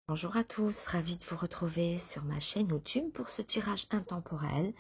Bonjour à tous, ravie de vous retrouver sur ma chaîne YouTube pour ce tirage intemporel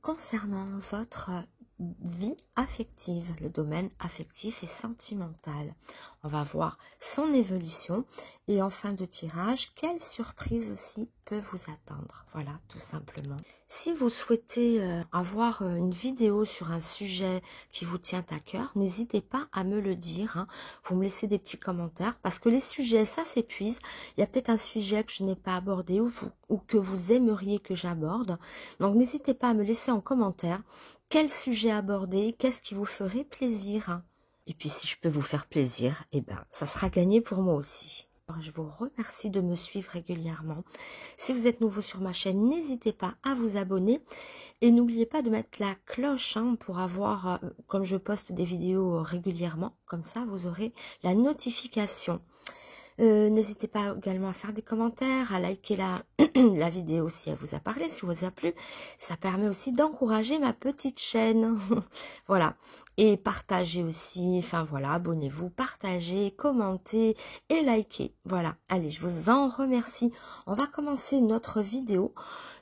concernant votre vie affective, le domaine affectif et sentimental. On va voir son évolution et en fin de tirage, quelle surprise aussi peut vous attendre. Voilà, tout simplement. Si vous souhaitez avoir une vidéo sur un sujet qui vous tient à cœur, n'hésitez pas à me le dire. Hein. Vous me laissez des petits commentaires parce que les sujets, ça s'épuise. Il y a peut-être un sujet que je n'ai pas abordé ou que vous aimeriez que j'aborde. Donc, n'hésitez pas à me laisser en commentaire quel sujet aborder, qu'est-ce qui vous ferait plaisir. Et puis, si je peux vous faire plaisir, eh ben, ça sera gagné pour moi aussi. Alors, je vous remercie de me suivre régulièrement. Si vous êtes nouveau sur ma chaîne, n'hésitez pas à vous abonner. Et n'oubliez pas de mettre la cloche pour avoir, comme je poste des vidéos régulièrement, comme ça vous aurez la notification. N'hésitez pas également à faire des commentaires, à liker la vidéo si elle vous a parlé, si vous a plu. Ça permet aussi d'encourager ma petite chaîne. Voilà. Et partagez aussi, enfin voilà, abonnez-vous, partagez, commentez et likez. Voilà, allez, je vous en remercie. On va commencer notre vidéo.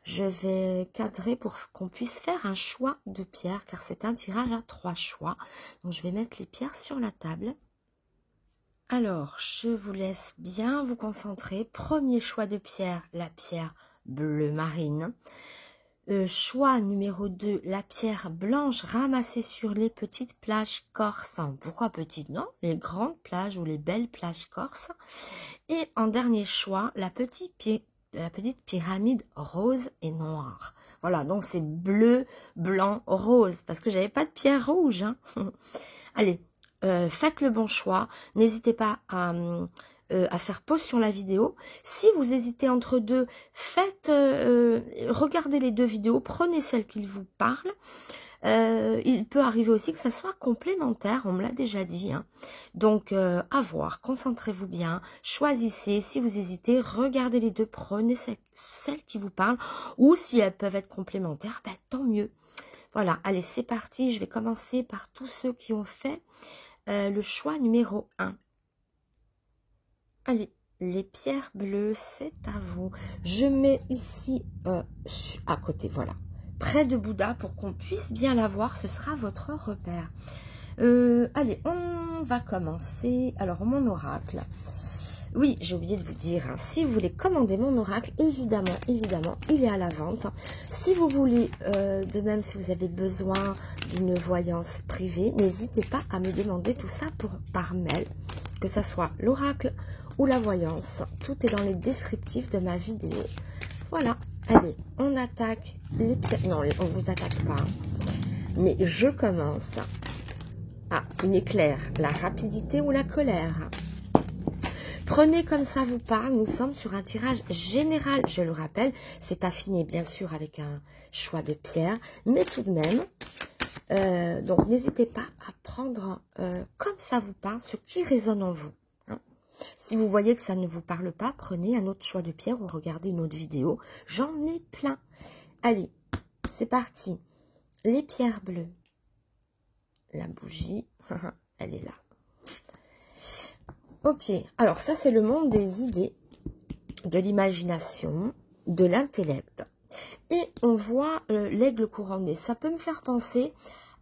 Je vais cadrer pour qu'on puisse faire un choix de pierres, car c'est un tirage à 3 choix. Donc je vais mettre les pierres sur la table. Alors, je vous laisse bien vous concentrer. Premier choix de pierre, la pierre bleu marine. Choix numéro 2, la pierre blanche ramassée sur les petites plages corses. Pourquoi petites? Non, les grandes plages ou les belles plages corses. Et en dernier choix, la petite pyramide rose et noire. Voilà, donc c'est bleu, blanc, rose, parce que j'avais pas de pierre rouge. Hein. Allez, faites le bon choix. N'hésitez pas à faire pause sur la vidéo. Si vous hésitez entre deux, regardez les deux vidéos, prenez celle qui vous parle. Il peut arriver aussi que ça soit complémentaire, on me l'a déjà dit. Hein. Donc, à voir, concentrez-vous bien, choisissez. Si vous hésitez, regardez les deux, prenez celle qui vous parle. Ou si elles peuvent être complémentaires, ben, tant mieux. Voilà, allez, c'est parti. Je vais commencer par tous ceux qui ont fait le choix numéro 1. Allez, les pierres bleues, c'est à vous. Je mets ici à côté, voilà, près de Bouddha pour qu'on puisse bien la voir. Ce sera votre repère. Allez, on va commencer. Alors, mon oracle. Oui, j'ai oublié de vous dire, hein, si vous voulez commander mon oracle, évidemment, il est à la vente. Si vous voulez, de même, si vous avez besoin d'une voyance privée, n'hésitez pas à me demander tout ça par mail, que ce soit l'oracle ou la voyance. Tout est dans les descriptifs de ma vidéo. Voilà, allez, on attaque les pierres. Non, on ne vous attaque pas, mais je commence. Ah, une éclair, la rapidité ou la colère. Prenez comme ça vous parle, nous sommes sur un tirage général, je le rappelle, c'est affiné bien sûr avec un choix de pierre, mais tout de même, donc n'hésitez pas à prendre comme ça vous parle, ce qui résonne en vous. Hein. Si vous voyez que ça ne vous parle pas, prenez un autre choix de pierre ou regardez une autre vidéo, j'en ai plein. Allez, c'est parti, les pierres bleues, la bougie, elle est là. Ok, alors ça c'est le monde des idées, de l'imagination, de l'intellect. Et on voit l'aigle couronné. Ça peut me faire penser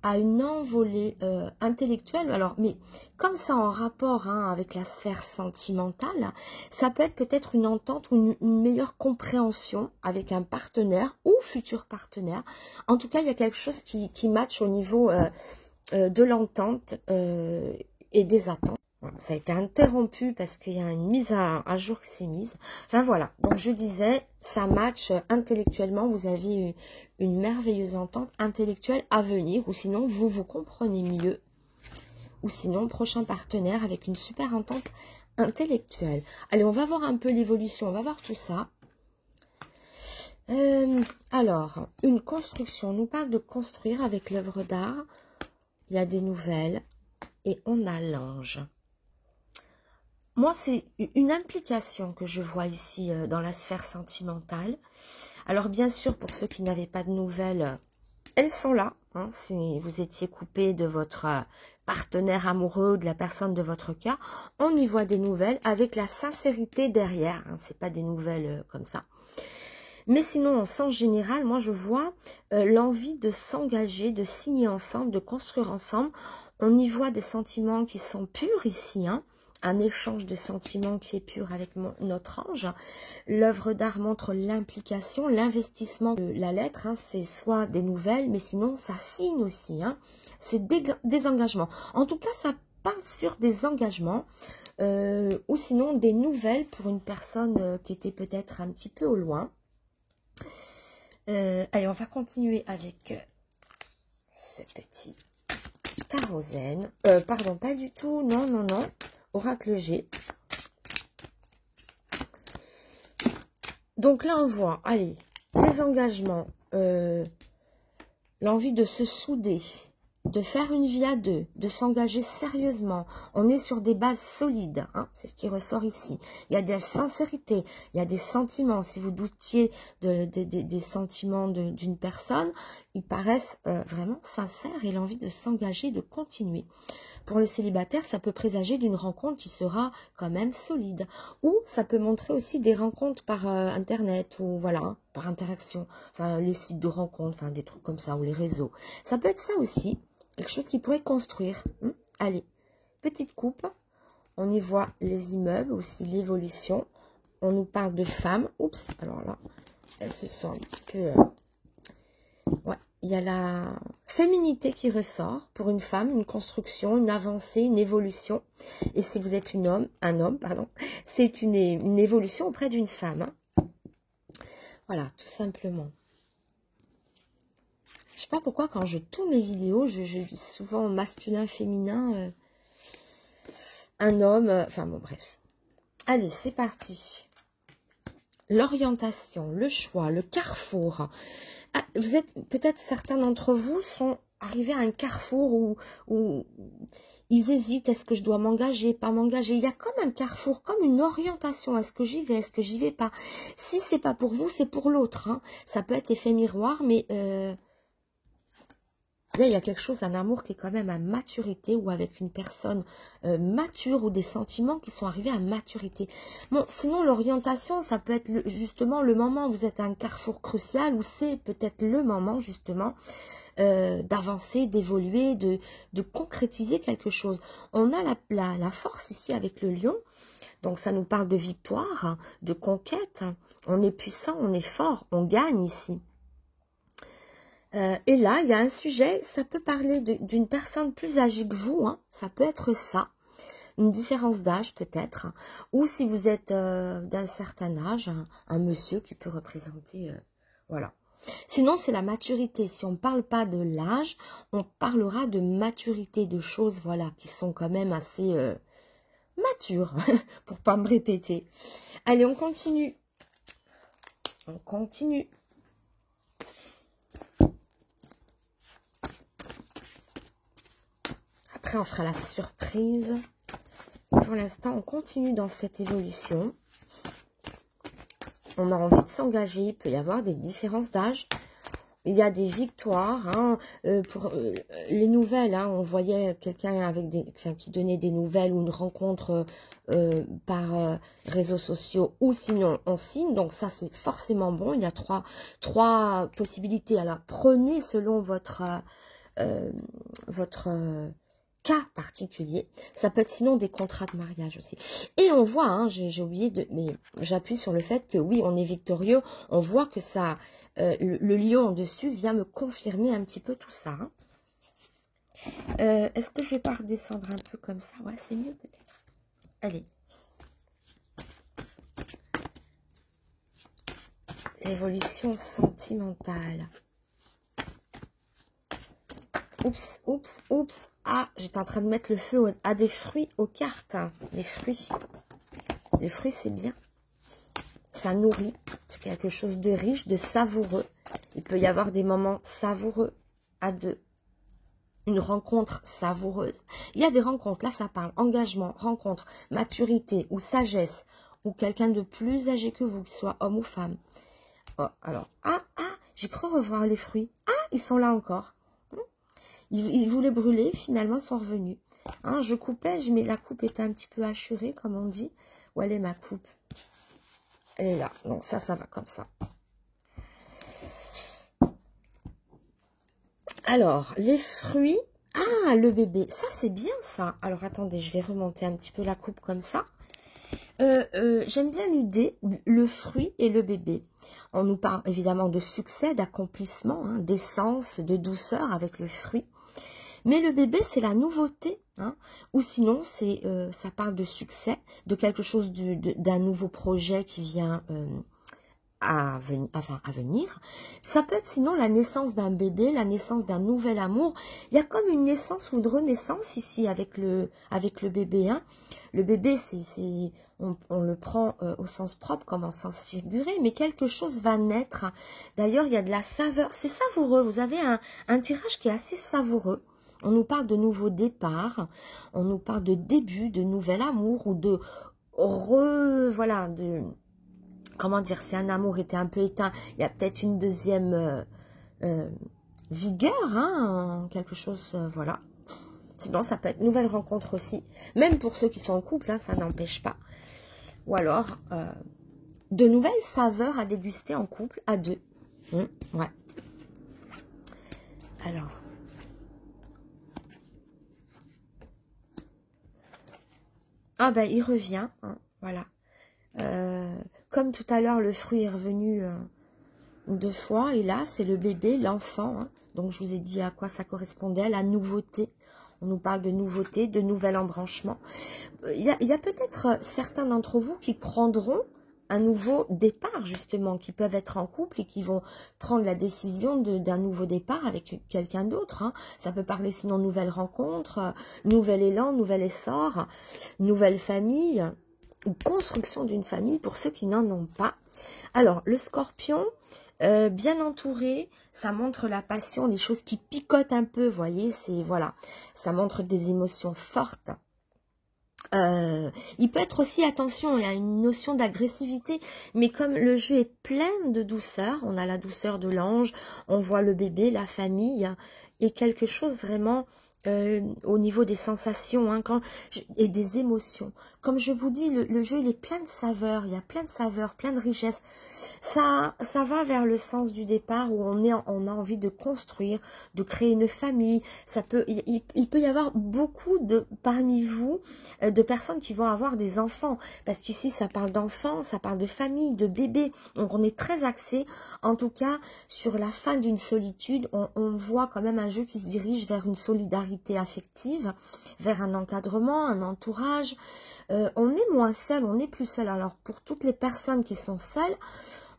à une envolée intellectuelle. Alors, mais comme ça en rapport avec la sphère sentimentale, ça peut être peut-être une entente ou une meilleure compréhension avec un partenaire ou futur partenaire. En tout cas, il y a quelque chose qui matche au niveau de l'entente et des attentes. Ça a été interrompu parce qu'il y a une mise à jour qui s'est mise. Enfin voilà, donc je disais, ça match intellectuellement, vous avez une merveilleuse entente intellectuelle à venir, ou sinon vous vous comprenez mieux, ou sinon prochain partenaire avec une super entente intellectuelle. Allez, on va voir un peu l'évolution, on va voir tout ça. Alors, une construction, on nous parle de construire avec l'œuvre d'art, il y a des nouvelles, et on a l'ange. Moi, c'est une implication que je vois ici dans la sphère sentimentale. Alors, bien sûr, pour ceux qui n'avaient pas de nouvelles, elles sont là. Hein, si vous étiez coupé de votre partenaire amoureux, de la personne de votre cœur, on y voit des nouvelles avec la sincérité derrière. Hein, c'est pas des nouvelles comme ça. Mais sinon, en sens général, moi je vois l'envie de s'engager, de signer ensemble, de construire ensemble. On y voit des sentiments qui sont purs ici, hein. Un échange de sentiments qui est pur avec notre ange. L'œuvre d'art montre l'implication, l'investissement de la lettre. Hein, c'est soit des nouvelles, mais sinon ça signe aussi. Hein, c'est des engagements. En tout cas, ça parle sur des engagements. Ou sinon des nouvelles pour une personne qui était peut-être un petit peu au loin. Allez, on va continuer avec ce petit tarot zen. Pardon, pas du tout. Non, non, non. Oracle G. Donc là, on voit, allez, les engagements, l'envie de se souder, de faire une vie à deux, de s'engager sérieusement. On est sur des bases solides, hein, c'est ce qui ressort ici. Il y a de la sincérité, il y a des sentiments. Si vous doutiez des sentiments d'une personne, ils paraissent vraiment sincères et l'envie de s'engager, de continuer. Pour le célibataire, ça peut présager d'une rencontre qui sera quand même solide. Ou ça peut montrer aussi des rencontres par Internet ou voilà, par interaction. Enfin, les sites de rencontres, enfin des trucs comme ça, ou les réseaux. Ça peut être ça aussi. Quelque chose qui pourrait construire. Allez, petite coupe. On y voit les immeubles, aussi l'évolution. On nous parle de femmes. Oups, alors là, elles se sont un petit peu... Ouais, il y a la féminité qui ressort pour une femme, une construction, une avancée, une évolution. Et si vous êtes un homme, pardon, c'est une évolution auprès d'une femme. Hein. Voilà, tout simplement. Je sais pas pourquoi quand je tourne mes vidéos, je dis souvent masculin, féminin, un homme, enfin bon bref. Allez, c'est parti. L'orientation, le choix, le carrefour. Ah, vous êtes, peut-être certains d'entre vous sont arrivés à un carrefour où ils hésitent, est-ce que je dois m'engager, pas m'engager. Il y a comme un carrefour, comme une orientation, est-ce que j'y vais, est-ce que j'y vais pas. Si c'est pas pour vous, c'est pour l'autre. Hein. Ça peut être effet miroir, mais... Là, il y a quelque chose, un amour qui est quand même à maturité ou avec une personne mature ou des sentiments qui sont arrivés à maturité. Bon, sinon, l'orientation, ça peut être justement le moment où vous êtes à un carrefour crucial où c'est peut-être le moment justement d'avancer, d'évoluer, de concrétiser quelque chose. On a la force ici avec le lion. Donc, ça nous parle de victoire, de conquête. On est puissant, on est fort, on gagne ici. Et là, il y a un sujet, ça peut parler d'une personne plus âgée que vous, hein, ça peut être ça, une différence d'âge peut-être, hein, ou si vous êtes d'un certain âge, un monsieur qui peut représenter, voilà. Sinon, c'est la maturité. Si on ne parle pas de l'âge, on parlera de maturité, de choses, voilà, qui sont quand même assez matures, pour pas me répéter. Allez, on continue. On continue. Après, on fera la surprise. Pour l'instant, on continue dans cette évolution. On a envie de s'engager. Il peut y avoir des différences d'âge. Il y a des victoires. Hein, pour les nouvelles, hein, on voyait quelqu'un avec qui donnait des nouvelles ou une rencontre par réseaux sociaux. Ou sinon, on signe. Donc ça, c'est forcément bon. Il y a trois possibilités. Alors, prenez selon votre cas particulier. Ça peut être sinon des contrats de mariage aussi. Et on voit, hein, j'ai oublié mais j'appuie sur le fait que oui, on est victorieux. On voit que ça, le lion en dessus vient me confirmer un petit peu tout ça. Hein. Est-ce que je vais pas redescendre un peu comme ça? Ouais, c'est mieux peut-être. Allez. L'évolution sentimentale. Oups, oups, oups. Ah, j'étais en train de mettre le feu à des fruits aux cartes. Les fruits. Les fruits, c'est bien. Ça nourrit. C'est quelque chose de riche, de savoureux. Il peut y avoir des moments savoureux à deux. Une rencontre savoureuse. Il y a des rencontres. Là, ça parle engagement, rencontre, maturité ou sagesse. Ou quelqu'un de plus âgé que vous, qu'il soit homme ou femme. Oh, alors, j'ai cru revoir les fruits. Ah, ils sont là encore. Ils voulaient brûler, finalement, ils sont revenus. Hein, je coupais, mais la coupe était un petit peu hachurée, comme on dit. Où elle est ma coupe? Elle est là. Donc ça va comme ça. Alors, les fruits. Ah, le bébé. Ça, c'est bien, ça. Alors, attendez, je vais remonter un petit peu la coupe comme ça. J'aime bien l'idée, le fruit et le bébé. On nous parle évidemment de succès, d'accomplissement, hein, d'essence, de douceur avec le fruit. Mais le bébé, c'est la nouveauté. Hein, ou sinon, ça parle de succès, de quelque chose, d'un nouveau projet qui vient à venir. Ça peut être sinon la naissance d'un bébé, la naissance d'un nouvel amour. Il y a comme une naissance ou une renaissance ici avec le bébé. Hein. Le bébé, on le prend au sens propre comme en sens figuré, mais quelque chose va naître. D'ailleurs, il y a de la saveur. C'est savoureux. Vous avez un tirage qui est assez savoureux. On nous parle de nouveaux départs, on nous parle de début, de nouvel amour ou de voilà, comment dire, si un amour était un peu éteint, il y a peut-être une deuxième vigueur, hein, quelque chose, voilà. Sinon, ça peut être nouvelle rencontre aussi, même pour ceux qui sont en couple, hein, ça n'empêche pas. Ou alors, de nouvelles saveurs à déguster en couple, à deux. Ouais. Alors. Ah ben, il revient, hein, voilà. Comme tout à l'heure, le fruit est revenu 2 fois, et là, c'est le bébé, l'enfant. Hein. Donc, je vous ai dit à quoi ça correspondait, la nouveauté. On nous parle de nouveauté, de nouvel embranchement. Il y a peut-être certains d'entre vous qui prendront un nouveau départ, justement, qui peuvent être en couple et qui vont prendre la décision d'un nouveau départ avec quelqu'un d'autre. Hein. Ça peut parler sinon nouvelle rencontre, nouvel élan, nouvel essor, nouvelle famille ou construction d'une famille pour ceux qui n'en ont pas. Alors, le scorpion, bien entouré, ça montre la passion, des choses qui picotent un peu, vous voyez, voilà, ça montre des émotions fortes. Il peut être aussi, attention, il y a une notion d'agressivité, mais comme le jeu est plein de douceur, on a la douceur de l'ange, on voit le bébé, la famille, et quelque chose vraiment au niveau des sensations et des émotions. Comme je vous dis, le jeu il est plein de saveurs, il y a plein de saveurs, plein de richesses. Ça va vers le sens du départ où on a envie de construire, de créer une famille. Il peut y avoir beaucoup parmi vous de personnes qui vont avoir des enfants, parce qu'ici ça parle d'enfants, ça parle de famille, de bébés. Donc on est très axé, en tout cas sur la fin d'une solitude. On voit quand même un jeu qui se dirige vers une solidarité affective, vers un encadrement, un entourage. On est moins seul, on est plus seul. Alors pour toutes les personnes qui sont seules,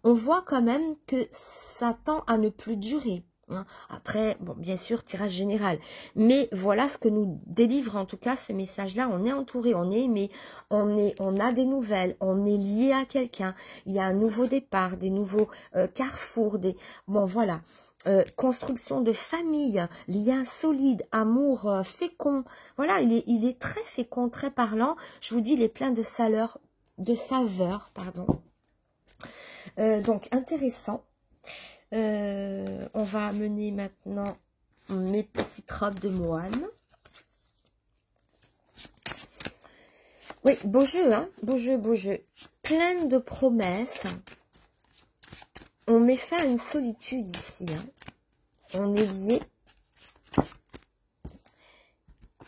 on voit quand même que ça tend à ne plus durer. Hein. Après, bon, bien sûr, tirage général. Mais voilà ce que nous délivre en tout cas ce message-là. On est entouré, on est aimé, on a des nouvelles, on est lié à quelqu'un. Il y a un nouveau départ, des nouveaux carrefours, bon voilà. Construction de famille, liens solides, amour fécond. Voilà, il est très fécond, très parlant. Je vous dis, il est plein de saveurs, pardon. Donc, intéressant. On va amener maintenant mes petites robes de moine. Oui, beau jeu, hein, beau jeu, beau jeu. Plein de promesses. On met fin à une solitude ici. Hein. On est lié.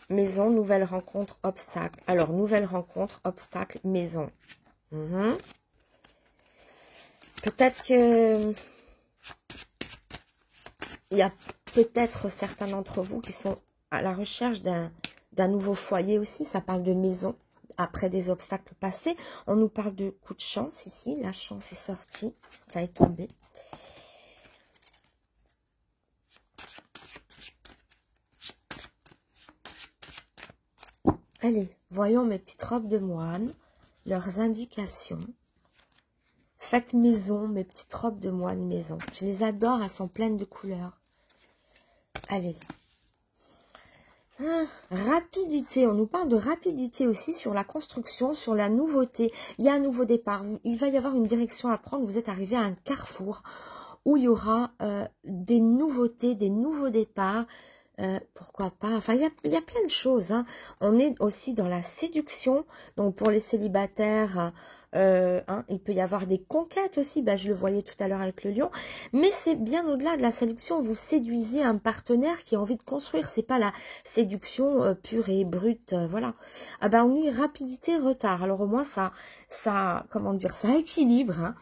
Maison, nouvelle rencontre, obstacle. Alors, nouvelle rencontre, obstacle, maison. Peut-être que il y a peut-être certains d'entre vous qui sont à la recherche d'un nouveau foyer aussi. Ça parle de maison après des obstacles passés. On nous parle de coup de chance ici. La chance est sortie. Enfin, est tombée. Allez, voyons mes petites robes de moine, leurs indications. Faites maison, mes petites robes de moine maison. Je les adore, elles sont pleines de couleurs. Allez. Rapidité, on nous parle de rapidité aussi sur la construction, sur la nouveauté. Il y a un nouveau départ, il va y avoir une direction à prendre. Vous êtes arrivé à un carrefour où il y aura des nouveautés, des nouveaux départs. pourquoi pas, enfin il y a plein de choses, hein. On est aussi dans la séduction, donc pour les célibataires, hein, il peut y avoir des conquêtes aussi, ben, je le voyais tout à l'heure avec le lion, mais c'est bien au-delà de la séduction, vous séduisez un partenaire qui a envie de construire, c'est pas la séduction pure et brute, voilà. Ah ben oui, rapidité, retard, alors au moins comment dire, ça équilibre, hein.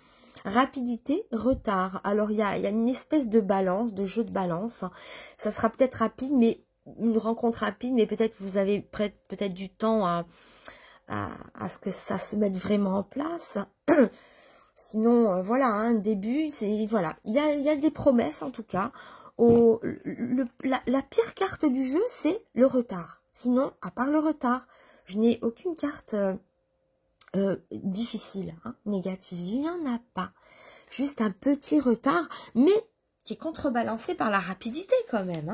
Rapidité, retard. Alors, il y a une espèce de balance, de jeu de balance. Ça sera peut-être rapide, mais une rencontre rapide, mais peut-être que vous avez peut-être du temps à ce que ça se mette vraiment en place. Sinon, voilà, un début, c'est voilà. Il y a des promesses, en tout cas. La pire carte du jeu, c'est le retard. Sinon, à part le retard, je n'ai aucune carte... difficile, hein, négative, il n'y en a pas. Juste un petit retard, mais qui est contrebalancé par la rapidité quand même.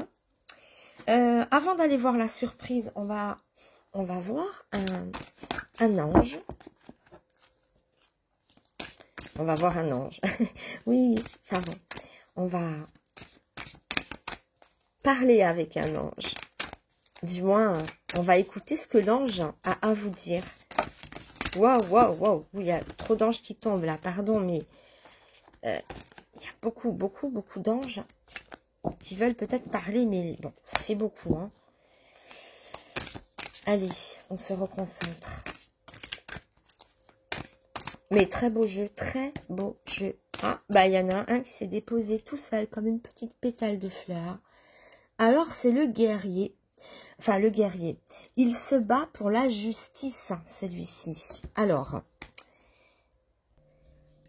Hein. Avant d'aller voir la surprise, on va voir un ange. On va voir un ange. Oui, pardon. On va parler avec un ange. Du moins, on va écouter ce que l'ange a à vous dire. Waouh, waouh, waouh. Il y a trop d'anges qui tombent là, pardon, mais il y a beaucoup d'anges qui veulent peut-être parler, mais bon, ça fait beaucoup. Hein. Allez, on se reconcentre. Mais très beau jeu, très beau jeu. Ah, bah il y en a un qui s'est déposé tout seul, comme une petite pétale de fleur. Alors, c'est le guerrier. Enfin, le guerrier. Il se bat pour la justice, celui-ci. Alors,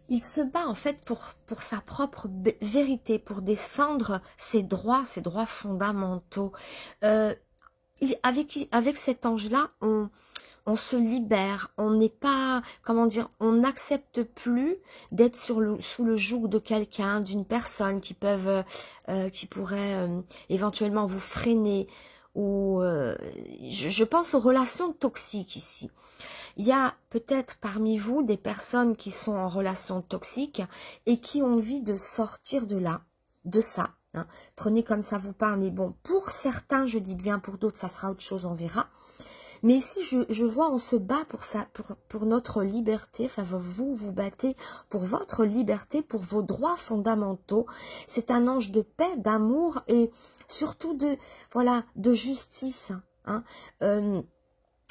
il se bat en fait pour sa propre vérité, pour défendre ses droits fondamentaux. Avec cet ange-là, on se libère, on n'est pas, comment dire, on n'accepte plus d'être sous le joug de quelqu'un, d'une personne qui pourrait éventuellement vous freiner, ou je pense aux relations toxiques ici. Il y a peut-être parmi vous des personnes qui sont en relation toxique et qui ont envie de sortir de ça. Hein. Prenez comme ça vous parle, mais bon, pour certains, je dis bien, pour d'autres, ça sera autre chose, on verra. Mais ici, je vois, on se bat pour notre liberté. Enfin, vous battez pour votre liberté, pour vos droits fondamentaux. C'est un ange de paix, d'amour et surtout de justice. Hein.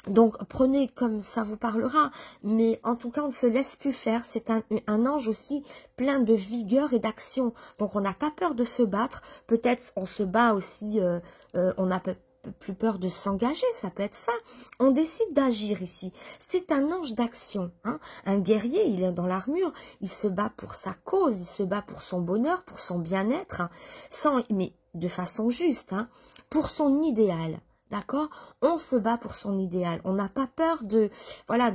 Donc, prenez comme ça vous parlera. Mais en tout cas, on ne se laisse plus faire. C'est un ange aussi plein de vigueur et d'action. Donc, on n'a pas peur de se battre. Peut-être on se bat aussi, on a plus peur de s'engager, ça peut être ça. On décide d'agir ici. C'est un ange d'action. Hein. Un guerrier, il est dans l'armure. Il se bat pour sa cause. Il se bat pour son bonheur, pour son bien-être. Hein, mais de façon juste. Hein, pour son idéal. D'accord? On se bat pour son idéal. On n'a pas peur de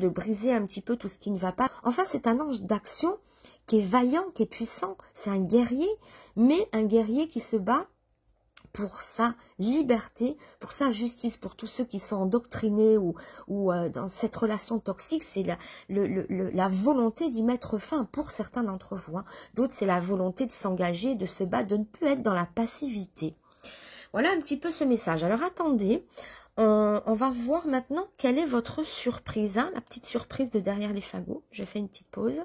briser un petit peu tout ce qui ne va pas. Enfin, c'est un ange d'action qui est vaillant, qui est puissant. C'est un guerrier, mais un guerrier qui se bat pour sa liberté, pour sa justice, pour tous ceux qui sont endoctrinés ou dans cette relation toxique, c'est la volonté d'y mettre fin pour certains d'entre vous. Hein. D'autres, c'est la volonté de s'engager, de se battre, de ne plus être dans la passivité. Voilà un petit peu ce message. Alors attendez, on va voir maintenant quelle est votre surprise. Hein, la petite surprise de derrière les fagots. Je fais une petite pause.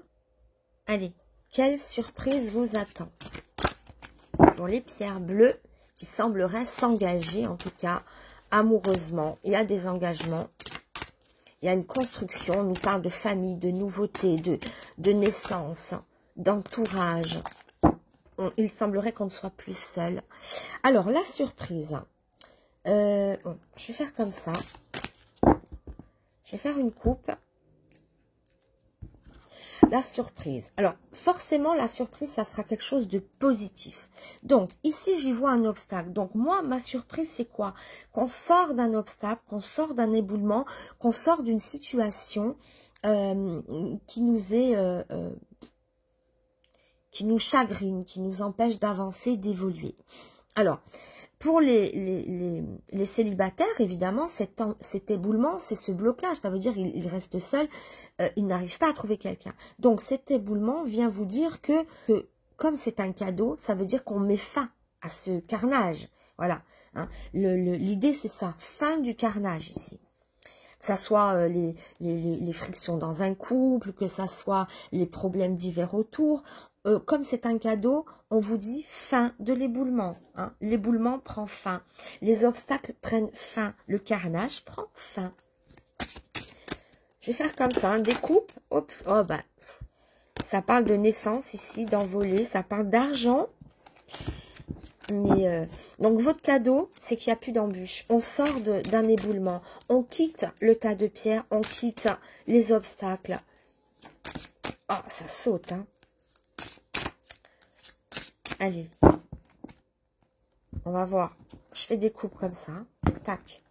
Allez, quelle surprise vous attend pour les pierres bleues qui sembleraient s'engager, en tout cas, amoureusement. Il y a des engagements, il y a une construction, on nous parle de famille, de nouveauté, de naissance, d'entourage. Il semblerait qu'on ne soit plus seul. Alors, la surprise. Bon, je vais faire comme ça. Je vais faire une coupe. La surprise. Alors, forcément, la surprise, ça sera quelque chose de positif. Donc, ici, j'y vois un obstacle. Donc, moi, ma surprise, c'est quoi? Qu'on sort d'un obstacle, qu'on sort d'un éboulement, qu'on sort d'une situation qui nous chagrine, qui nous empêche d'avancer, d'évoluer. Alors, pour les célibataires, évidemment, cet éboulement, c'est ce blocage. Ça veut dire qu'il reste seul, il n'arrive pas à trouver quelqu'un. Donc, cet éboulement vient vous dire que comme c'est un cadeau, ça veut dire qu'on met fin à ce carnage. Voilà. Hein. L'idée, c'est ça, fin du carnage ici. Que ça soit les frictions dans un couple, que ça soit les problèmes divers autour. Comme c'est un cadeau, on vous dit fin de l'éboulement. Hein. L'éboulement prend fin. Les obstacles prennent fin. Le carnage prend fin. Je vais faire comme ça, hein, découpe. Oups, oh ben, ça parle de naissance ici, d'envolée, ça parle d'argent. Mais donc votre cadeau, c'est qu'il n'y a plus d'embûches. On sort d'un éboulement. On quitte le tas de pierres, on quitte les obstacles. Oh, ça saute, hein. Allez. On va voir. Je fais des coupes comme ça. Tac.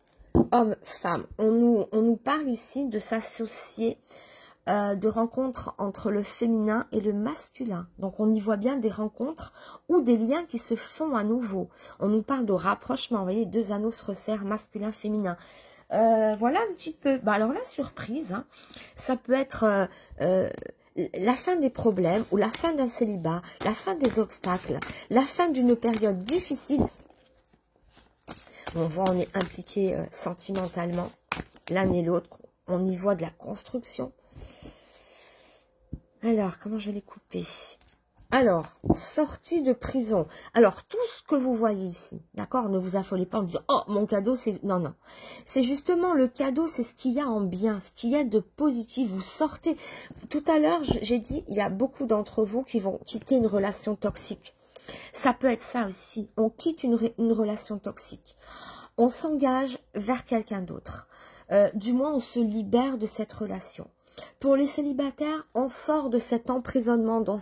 Homme, femme. On nous parle ici de s'associer, de rencontres entre le féminin et le masculin. Donc, on y voit bien des rencontres ou des liens qui se font à nouveau. On nous parle de rapprochement. Vous voyez, deux anneaux se resserrent, masculin, féminin. Voilà un petit peu. Bah, alors, la surprise, hein, ça peut être la fin des problèmes ou la fin d'un célibat, la fin des obstacles, la fin d'une période difficile. On voit, on est impliqué sentimentalement, l'un et l'autre. On y voit de la construction. Alors, comment je vais les couper? Alors, sortie de prison. Alors, tout ce que vous voyez ici, d'accord? Ne vous affolez pas en disant, oh, mon cadeau, c'est... Non, non. C'est justement le cadeau, c'est ce qu'il y a en bien, ce qu'il y a de positif. Vous sortez... Tout à l'heure, j'ai dit, il y a beaucoup d'entre vous qui vont quitter une relation toxique. Ça peut être ça aussi. On quitte une relation toxique. On s'engage vers quelqu'un d'autre. Du moins, on se libère de cette relation. Pour les célibataires, on sort de cet emprisonnement, dans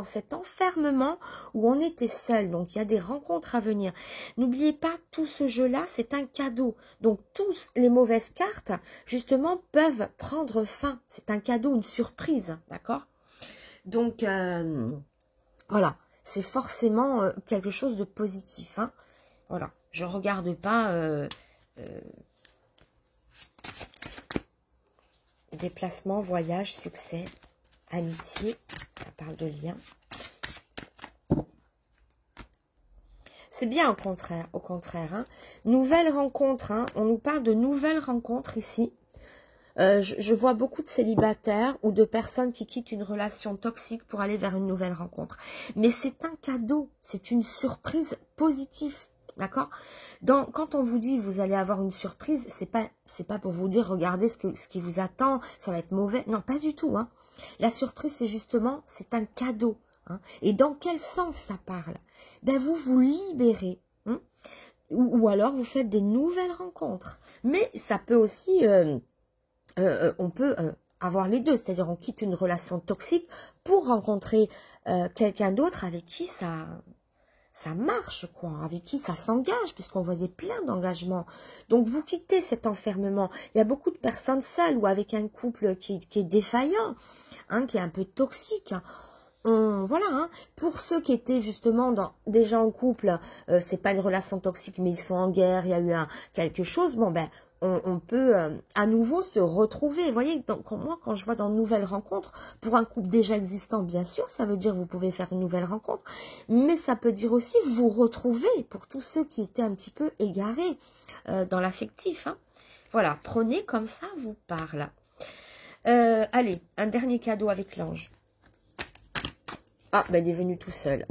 cet enfermement où on était seul. Donc, il y a des rencontres à venir. N'oubliez pas, tout ce jeu-là, c'est un cadeau. Donc, toutes les mauvaises cartes, justement, peuvent prendre fin. C'est un cadeau, une surprise, d'accord? Donc, voilà. C'est forcément quelque chose de positif. Hein. Voilà. Je ne regarde pas déplacement, voyage, succès, amitié. Ça parle de lien. C'est bien au contraire. Hein. Nouvelle rencontre. Hein. On nous parle de nouvelles rencontres ici. Je vois beaucoup de célibataires ou de personnes qui quittent une relation toxique pour aller vers une nouvelle rencontre. Mais c'est un cadeau, c'est une surprise positive, d'accord? Quand on vous dit vous allez avoir une surprise, c'est pas pour vous dire regardez ce qui vous attend, ça va être mauvais. Non, pas du tout. Hein. La surprise, c'est justement, c'est un cadeau. Hein. Et dans quel sens ça parle? Ben vous vous libérez. Hein, ou alors vous faites des nouvelles rencontres. Mais ça peut aussi... on peut avoir les deux, c'est-à-dire on quitte une relation toxique pour rencontrer quelqu'un d'autre avec qui ça marche, quoi, avec qui ça s'engage, puisqu'on voyait plein d'engagements. Donc vous quittez cet enfermement. Il y a beaucoup de personnes seules ou avec un couple qui est défaillant, hein, qui est un peu toxique. Voilà, hein. Pour ceux qui étaient justement déjà en couple, c'est pas une relation toxique, mais ils sont en guerre, il y a eu quelque chose, bon ben, on peut à nouveau se retrouver. Vous voyez, donc, moi, quand je vois dans de nouvelles rencontres, pour un couple déjà existant, bien sûr, ça veut dire que vous pouvez faire une nouvelle rencontre, mais ça peut dire aussi vous retrouver pour tous ceux qui étaient un petit peu égarés dans l'affectif. Hein. Voilà, prenez comme ça vous parle. Allez, un dernier cadeau avec l'ange. Ah, ben il est venu tout seul.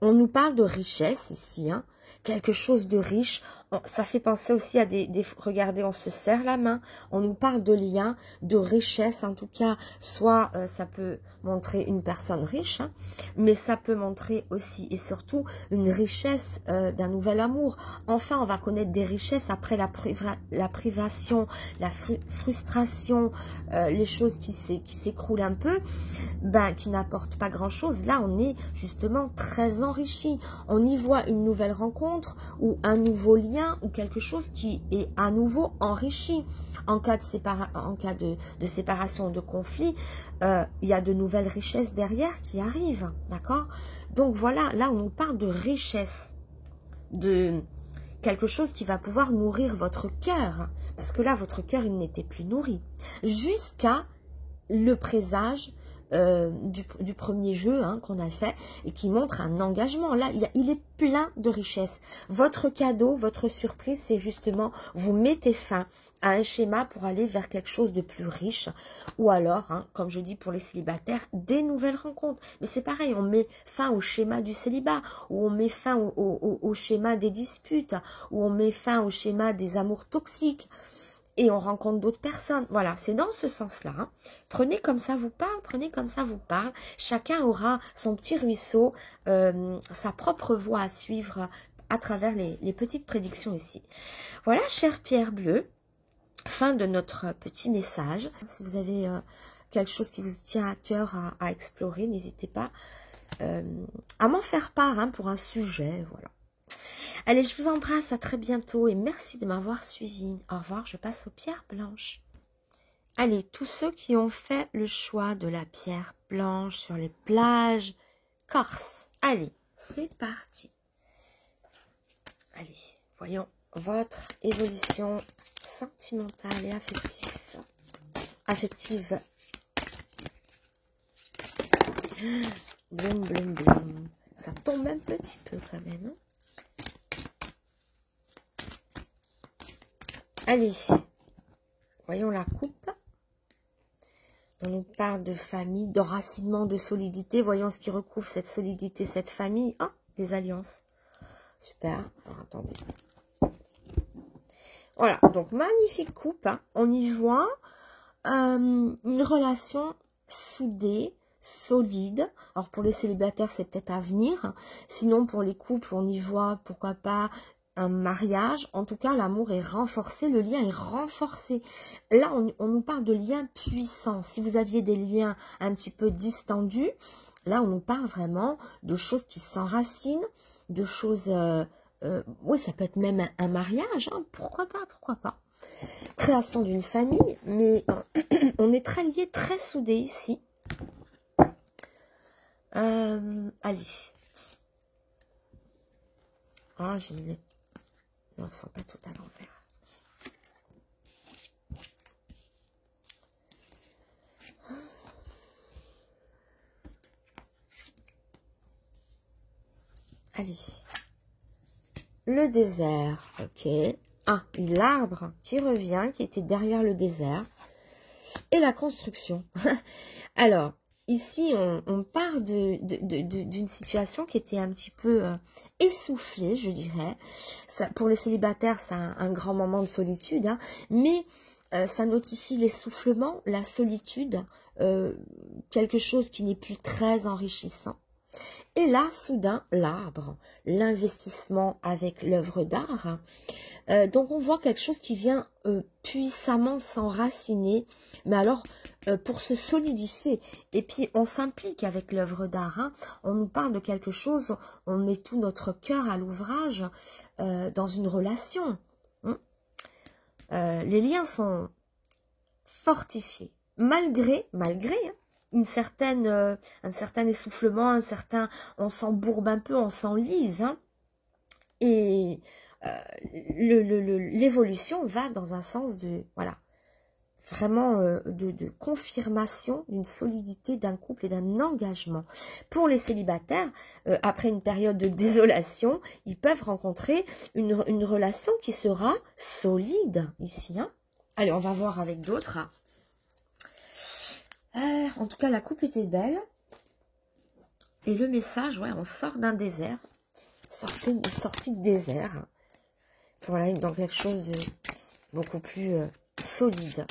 On nous parle de richesse ici, hein. Quelque chose de riche. Ça fait penser aussi à regardez, on se serre la main. On nous parle de lien, de richesse. En tout cas, soit ça peut montrer une personne riche, hein, mais ça peut montrer aussi et surtout une richesse d'un nouvel amour. Enfin, on va connaître des richesses après la privation, la frustration, les choses qui s'écroulent un peu, ben, qui n'apportent pas grand-chose. Là, on est justement très enrichi. On y voit une nouvelle rencontre ou un nouveau lien ou quelque chose qui est à nouveau enrichi. En cas de séparation, de conflit, il y a de nouvelles richesses derrière qui arrivent, d'accord? Donc voilà, là on nous parle de richesse, de quelque chose qui va pouvoir nourrir votre cœur, parce que là votre cœur il n'était plus nourri, jusqu'à le présage du premier jeu hein, qu'on a fait et qui montre un engagement. Là, il est plein de richesses. Votre cadeau, votre surprise, c'est justement, vous mettez fin à un schéma pour aller vers quelque chose de plus riche. Ou alors, hein, comme je dis pour les célibataires, des nouvelles rencontres. Mais c'est pareil, on met fin au schéma du célibat, ou on met fin au schéma des disputes, ou on met fin au schéma des amours toxiques. Et on rencontre d'autres personnes. Voilà, c'est dans ce sens-là. Hein. Prenez comme ça vous parle, prenez comme ça vous parle. Chacun aura son petit ruisseau, sa propre voie à suivre à travers les petites prédictions ici. Voilà, chère Pierre Bleue, fin de notre petit message. Si vous avez quelque chose qui vous tient à cœur à explorer, n'hésitez pas à m'en faire part hein, pour un sujet. Voilà. Allez, je vous embrasse, à très bientôt et merci de m'avoir suivi. Au revoir, je passe aux pierres blanches. Allez, tous ceux qui ont fait le choix de la pierre blanche sur les plages corse. Allez, c'est parti. Allez, voyons votre évolution sentimentale et affective. Blum, blum, blum. Ça tombe un petit peu quand même. Hein. Allez, voyons la coupe. On nous parle de famille, d'enracinement, de solidité. Voyons ce qui recouvre cette solidité, cette famille. Ah, les alliances. Super. Alors, attendez. Voilà, donc magnifique coupe. Hein. On y voit une relation soudée, solide. Alors, pour les célibataires, c'est peut-être à venir. Sinon, pour les couples, on y voit, pourquoi pas, un mariage. En tout cas, l'amour est renforcé, le lien est renforcé. Là, on nous parle de liens puissants. Si vous aviez des liens un petit peu distendus, là, on nous parle vraiment de choses qui s'enracinent, de choses... oui, ça peut être même un mariage, hein, pourquoi pas, pourquoi pas. Création d'une famille, mais on est très liés, très soudés ici. Allez. Ah, j'ai mis les... Non, ils ne sont pas tout à l'envers. Allez. Le désert, ok. Ah, l'arbre qui revient, qui était derrière le désert. Et la construction. Alors, ici, on part d'une situation qui était un petit peu essoufflée, je dirais. Ça, pour les célibataires, c'est un grand moment de solitude, hein, mais ça notifie l'essoufflement, la solitude, quelque chose qui n'est plus très enrichissant. Et là, soudain, l'arbre, l'investissement avec l'œuvre d'art. Donc, on voit quelque chose qui vient puissamment s'enraciner, mais alors pour se solidifier. Et puis, on s'implique avec l'œuvre d'art. Hein. On nous parle de quelque chose, on met tout notre cœur à l'ouvrage dans une relation. Hein. Les liens sont fortifiés, malgré hein, un certain essoufflement, on s'embourbe un peu, on s'enlise, hein, et l'évolution va dans un sens de, voilà, vraiment de confirmation d'une solidité d'un couple et d'un engagement. Pour les célibataires, après une période de désolation, ils peuvent rencontrer une relation qui sera solide ici. Hein. Allez, on va voir avec d'autres. En tout cas, la coupe était belle. Et le message, ouais, on sort d'un désert. Sortie de désert. Pour aller dans quelque chose de beaucoup plus solide.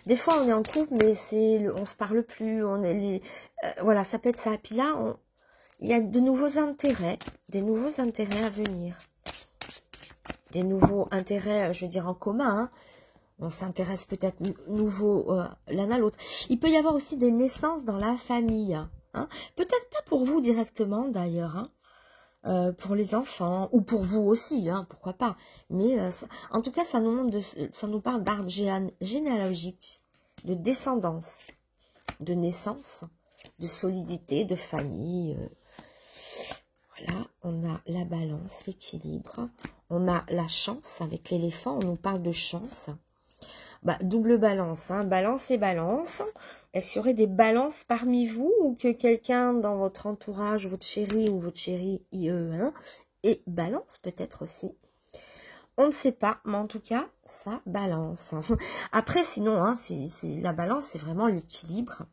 Des fois, on est en couple, mais on se parle plus. Voilà, ça peut être ça. Puis là, il y a de nouveaux intérêts. Des nouveaux intérêts à venir. Des nouveaux intérêts, je veux dire, en commun, hein. On s'intéresse peut-être nouveau l'un à l'autre. Il peut y avoir aussi des naissances dans la famille. Hein. Peut-être pas pour vous directement d'ailleurs. Hein. Pour les enfants. Ou pour vous aussi. Hein, pourquoi pas. Mais en tout cas, ça nous parle d'arbre généalogique. De descendance. De naissance. De solidité. De famille. Voilà. On a la balance. L'équilibre. On a la chance avec l'éléphant. On nous parle de chance. Bah, double balance, hein, balance et balance. Est-ce qu'il y aurait des balances parmi vous ou que quelqu'un dans votre entourage, votre chéri ou votre chérie IE, hein, et balance peut-être aussi. On ne sait pas, mais en tout cas, ça balance. Après, sinon, hein, la balance, c'est vraiment l'équilibre.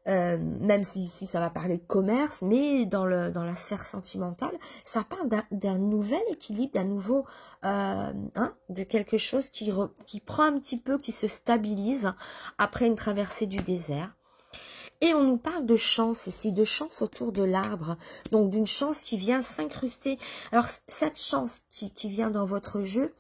Même si ça va parler de commerce, mais dans la sphère sentimentale, ça parle d'un nouvel équilibre, d'un nouveau, de quelque chose qui prend un petit peu, qui se stabilise après une traversée du désert. Et on nous parle de chance ici, de chance autour de l'arbre, donc d'une chance qui vient s'incruster. Alors cette chance qui vient dans votre jeu,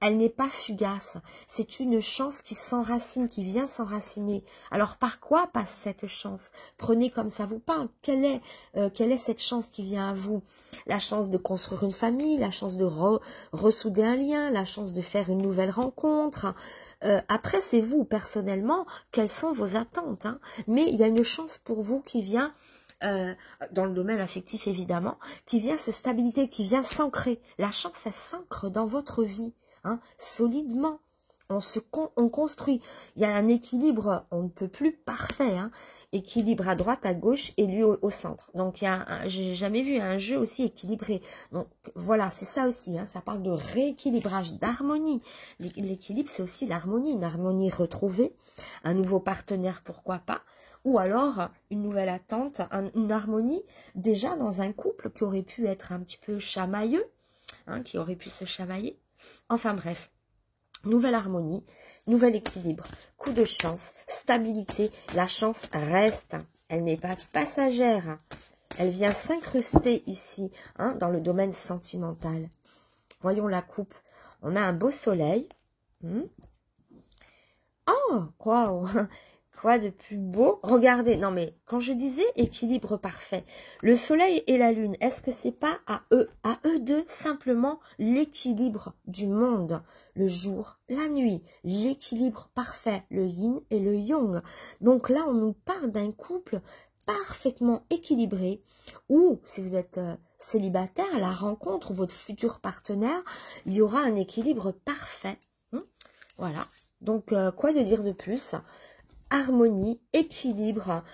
elle n'est pas fugace, c'est une chance qui s'enracine, qui vient s'enraciner. Alors par quoi passe cette chance? Prenez comme ça vous parle. Quelle est cette chance qui vient à vous? La chance de construire une famille, la chance de ressouder un lien, la chance de faire une nouvelle rencontre. Après, c'est vous, personnellement, quelles sont vos attentes, hein? Mais il y a une chance pour vous qui vient... dans le domaine affectif évidemment, qui vient se stabiliser, qui vient s'ancrer. La chance, elle s'ancre dans votre vie, hein, solidement. On construit. Il y a un équilibre, on ne peut plus parfait, hein, équilibre à droite, à gauche et lui au centre. Donc, j'ai jamais vu un jeu aussi équilibré. Donc, voilà, c'est ça aussi, hein, ça parle de rééquilibrage, d'harmonie. L'équilibre, c'est aussi l'harmonie, une harmonie retrouvée, un nouveau partenaire, pourquoi pas, ou alors une nouvelle attente, une harmonie déjà dans un couple qui aurait pu être un petit peu chamailleux, hein, qui aurait pu se chamailler. Enfin bref, nouvelle harmonie, nouvel équilibre, coup de chance, stabilité. La chance reste, elle n'est pas passagère. Elle vient s'incruster ici, hein, dans le domaine sentimental. Voyons la coupe. On a un beau soleil. Oh, waouh! Quoi de plus beau? Regardez, non mais quand je disais équilibre parfait, le soleil et la lune, est-ce que c'est pas à eux deux, simplement l'équilibre du monde, le jour, la nuit, l'équilibre parfait, le yin et le yang. Donc là, on nous parle d'un couple parfaitement équilibré, ou si vous êtes célibataire, la rencontre, votre futur partenaire, il y aura un équilibre parfait. Voilà, donc quoi de dire de plus? Harmonie, équilibre,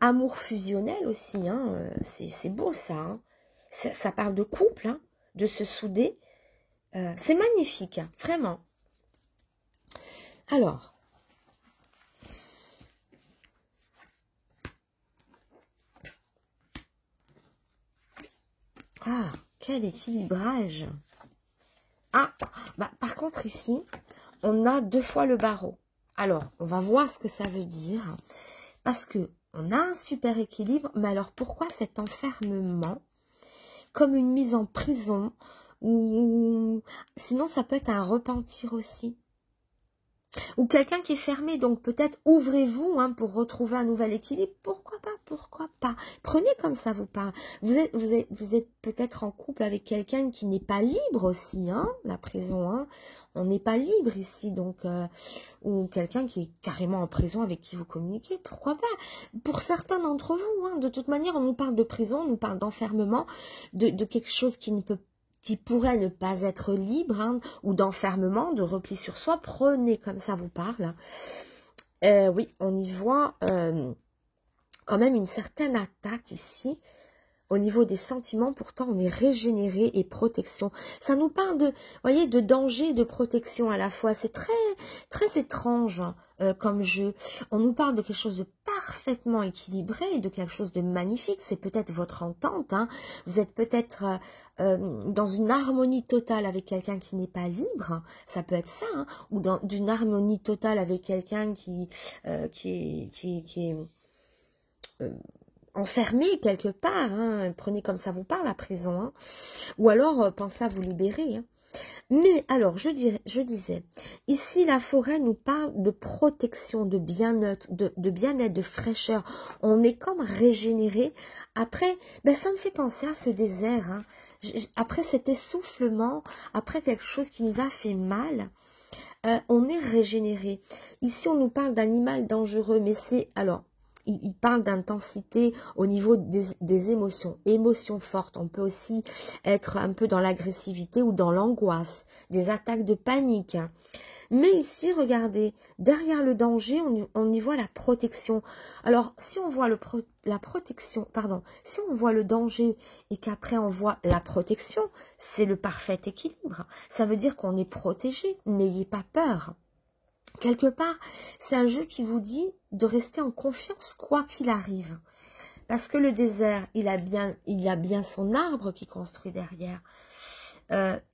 amour fusionnel aussi, hein, c'est beau ça, hein. Ça parle de couple, hein, de se souder, c'est magnifique, hein, vraiment. Alors, ah, quel équilibrage. Ah, bah par contre ici, on a 2 fois le barreau. Alors, on va voir ce que ça veut dire, parce que on a un super équilibre, mais alors pourquoi cet enfermement, comme une mise en prison, ou sinon ça peut être un repentir aussi, ou quelqu'un qui est fermé, donc peut-être ouvrez-vous, hein, pour retrouver un nouvel équilibre, pourquoi pas, prenez comme ça vous parle. Vous êtes peut-être en couple avec quelqu'un qui n'est pas libre aussi, hein, la prison, hein, on n'est pas libre ici, donc, ou quelqu'un qui est carrément en prison avec qui vous communiquez, pourquoi pas, pour certains d'entre vous, hein, de toute manière, on nous parle de prison, on nous parle d'enfermement, de quelque chose qui pourrait ne pas être libre, hein, ou d'enfermement, de repli sur soi, prenez comme ça vous parle. Oui, on y voit quand même une certaine attaque ici, au niveau des sentiments. Pourtant on est régénéré et protection. Ça nous parle de, voyez, de danger et de protection à la fois. C'est très, très étrange, hein, comme jeu. On nous parle de quelque chose de parfaitement équilibré, de quelque chose de magnifique. C'est peut-être votre entente, hein. Vous êtes peut-être dans une harmonie totale avec quelqu'un qui n'est pas libre. Ça peut être ça, hein, ou d'une harmonie totale avec quelqu'un qui est enfermé quelque part, hein. Prenez comme ça vous parle la prison, hein. Ou alors pensez à vous libérer, hein. Mais alors je disais, ici la forêt nous parle de protection, de bien-être, de fraîcheur. On est comme régénéré. Après, ben, ça me fait penser à ce désert, hein. Après cet essoufflement, après quelque chose qui nous a fait mal, on est régénéré. Ici on nous parle d'animal dangereux, mais c'est alors il parle d'intensité au niveau des émotions. Émotions fortes. On peut aussi être un peu dans l'agressivité ou dans l'angoisse. Des attaques de panique. Mais ici, regardez, derrière le danger, on y voit la protection. Alors, si on voit la protection, pardon, si on voit le danger et qu'après on voit la protection, c'est le parfait équilibre. Ça veut dire qu'on est protégé. N'ayez pas peur. Quelque part, c'est un jeu qui vous dit de rester en confiance quoi qu'il arrive. Parce que le désert, il a bien son arbre qui construit derrière.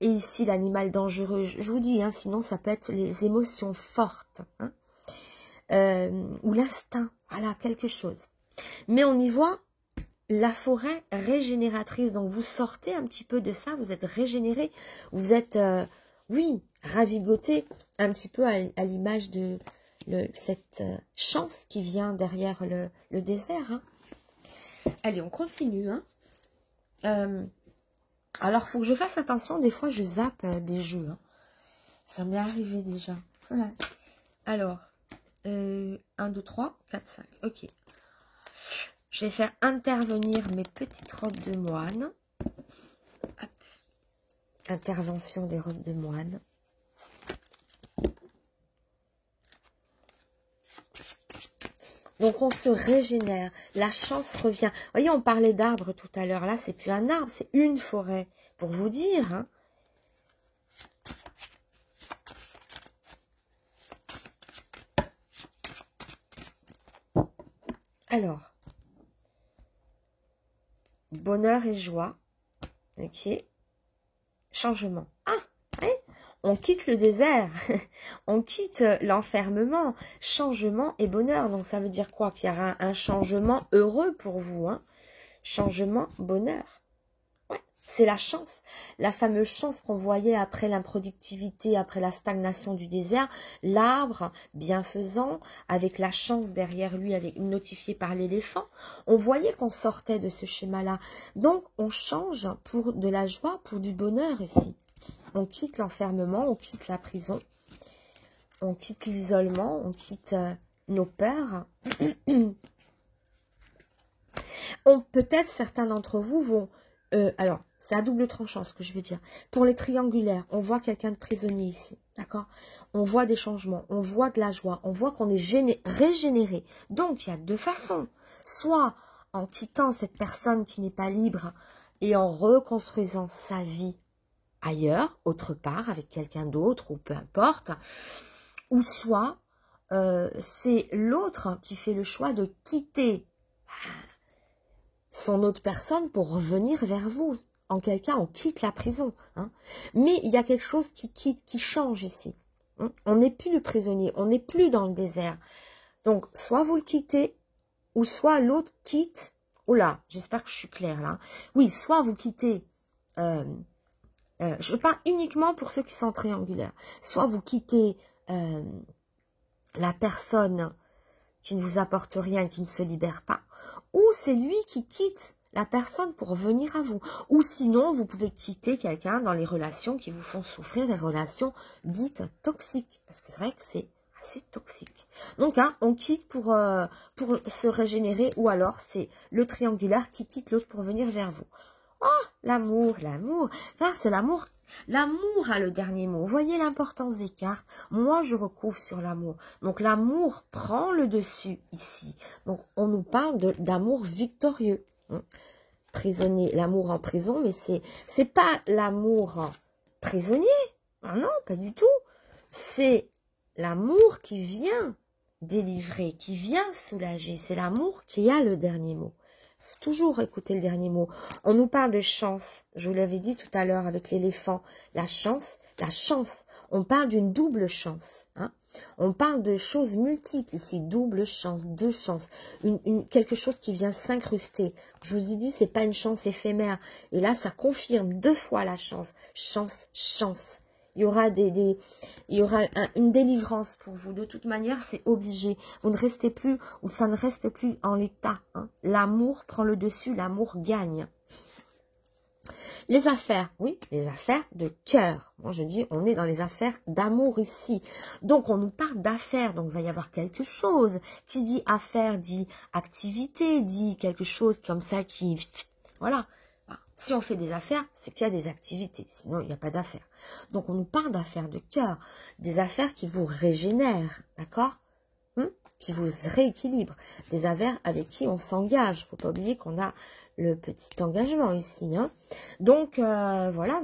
Et ici, l'animal dangereux, je vous dis, hein, sinon ça peut être les émotions fortes, hein, ou l'instinct, voilà, quelque chose. Mais on y voit la forêt régénératrice, donc vous sortez un petit peu de ça, vous êtes régénéré, vous êtes, oui, ravigoté, un petit peu à l'image de cette chance qui vient derrière le désert. Hein. Allez, on continue, hein. Alors, il faut que je fasse attention. Des fois, je zappe des jeux. Hein. Ça m'est arrivé déjà. Ouais. Alors, 1, 2, 3, 4, 5. Ok. Je vais faire intervenir mes petites robes de moine. Hop. Intervention des robes de moine. Donc, on se régénère. La chance revient. Vous voyez, on parlait d'arbres tout à l'heure. Là, c'est plus un arbre, c'est une forêt. Pour vous dire, hein. Alors, bonheur et joie. Ok. Changement. Ah, ouais. On quitte le désert. On quitte l'enfermement. Changement et bonheur. Donc, ça veut dire quoi? Qu'il y aura un changement heureux pour vous. Hein. Changement, bonheur. Ouais. C'est la chance. La fameuse chance qu'on voyait après l'improductivité, après la stagnation du désert. L'arbre bienfaisant, avec la chance derrière lui, avec notifié par l'éléphant. On voyait qu'on sortait de ce schéma-là. Donc, on change pour de la joie, pour du bonheur ici. On quitte l'enfermement, on quitte la prison, on quitte l'isolement, on quitte nos peurs. Peut-être certains d'entre vous vont... alors, c'est à double tranchant ce que je veux dire. Pour les triangulaires, on voit quelqu'un de prisonnier ici, d'accord? On voit des changements, on voit de la joie, on voit qu'on est régénéré. Donc, il y a deux façons. Soit en quittant cette personne qui n'est pas libre et en reconstruisant sa vie ailleurs, autre part, avec quelqu'un d'autre, ou peu importe, ou soit c'est l'autre qui fait le choix de quitter son autre personne pour revenir vers vous. En quel cas, on quitte la prison. Hein. Mais il y a quelque chose qui change ici. Hein. On n'est plus le prisonnier, on n'est plus dans le désert. Donc, soit vous le quittez, ou soit l'autre quitte. Oula, j'espère que je suis claire là. Oui, soit vous quittez... je parle uniquement pour ceux qui sont triangulaires. Soit vous quittez la personne qui ne vous apporte rien, qui ne se libère pas, ou c'est lui qui quitte la personne pour venir à vous. Ou sinon, vous pouvez quitter quelqu'un dans les relations qui vous font souffrir, les relations dites toxiques. Parce que c'est vrai que c'est assez toxique. Donc, hein, on quitte pour se régénérer, ou alors c'est le triangulaire qui quitte l'autre pour venir vers vous. Oh, l'amour, l'amour. Enfin, c'est l'amour. L'amour a le dernier mot. Vous voyez l'importance des cartes. Moi, je recouvre sur l'amour. Donc, l'amour prend le dessus ici. Donc, on nous parle d'amour victorieux. Prisonnier, l'amour en prison, mais c'est pas l'amour prisonnier. Ah non, pas du tout. C'est l'amour qui vient délivrer, qui vient soulager. C'est l'amour qui a le dernier mot. Toujours écouter le dernier mot. On nous parle de chance. Je vous l'avais dit tout à l'heure avec l'éléphant. La chance, la chance. On parle d'une double chance. Hein. On parle de choses multiples ici. Double chance, deux chances. Quelque chose qui vient s'incruster. Je vous ai dit, c'est pas une chance éphémère. Et là, ça confirme deux fois la chance. Chance, chance. Il y aura, une délivrance pour vous. De toute manière, c'est obligé. Vous ne restez plus, ou ça ne reste plus en l'état. Hein. L'amour prend le dessus, l'amour gagne. Les affaires, oui, les affaires de cœur. Moi, je dis, on est dans les affaires d'amour ici. Donc, on nous parle d'affaires. Donc, il va y avoir quelque chose. Qui dit affaires, dit activité, dit quelque chose comme ça qui... Voilà. Si on fait des affaires, c'est qu'il y a des activités. Sinon, il n'y a pas d'affaires. Donc, on nous parle d'affaires de cœur. Des affaires qui vous régénèrent. D'accord? Qui vous rééquilibrent. Des affaires avec qui on s'engage. Il ne faut pas oublier qu'on a le petit engagement ici. Hein. Donc, voilà.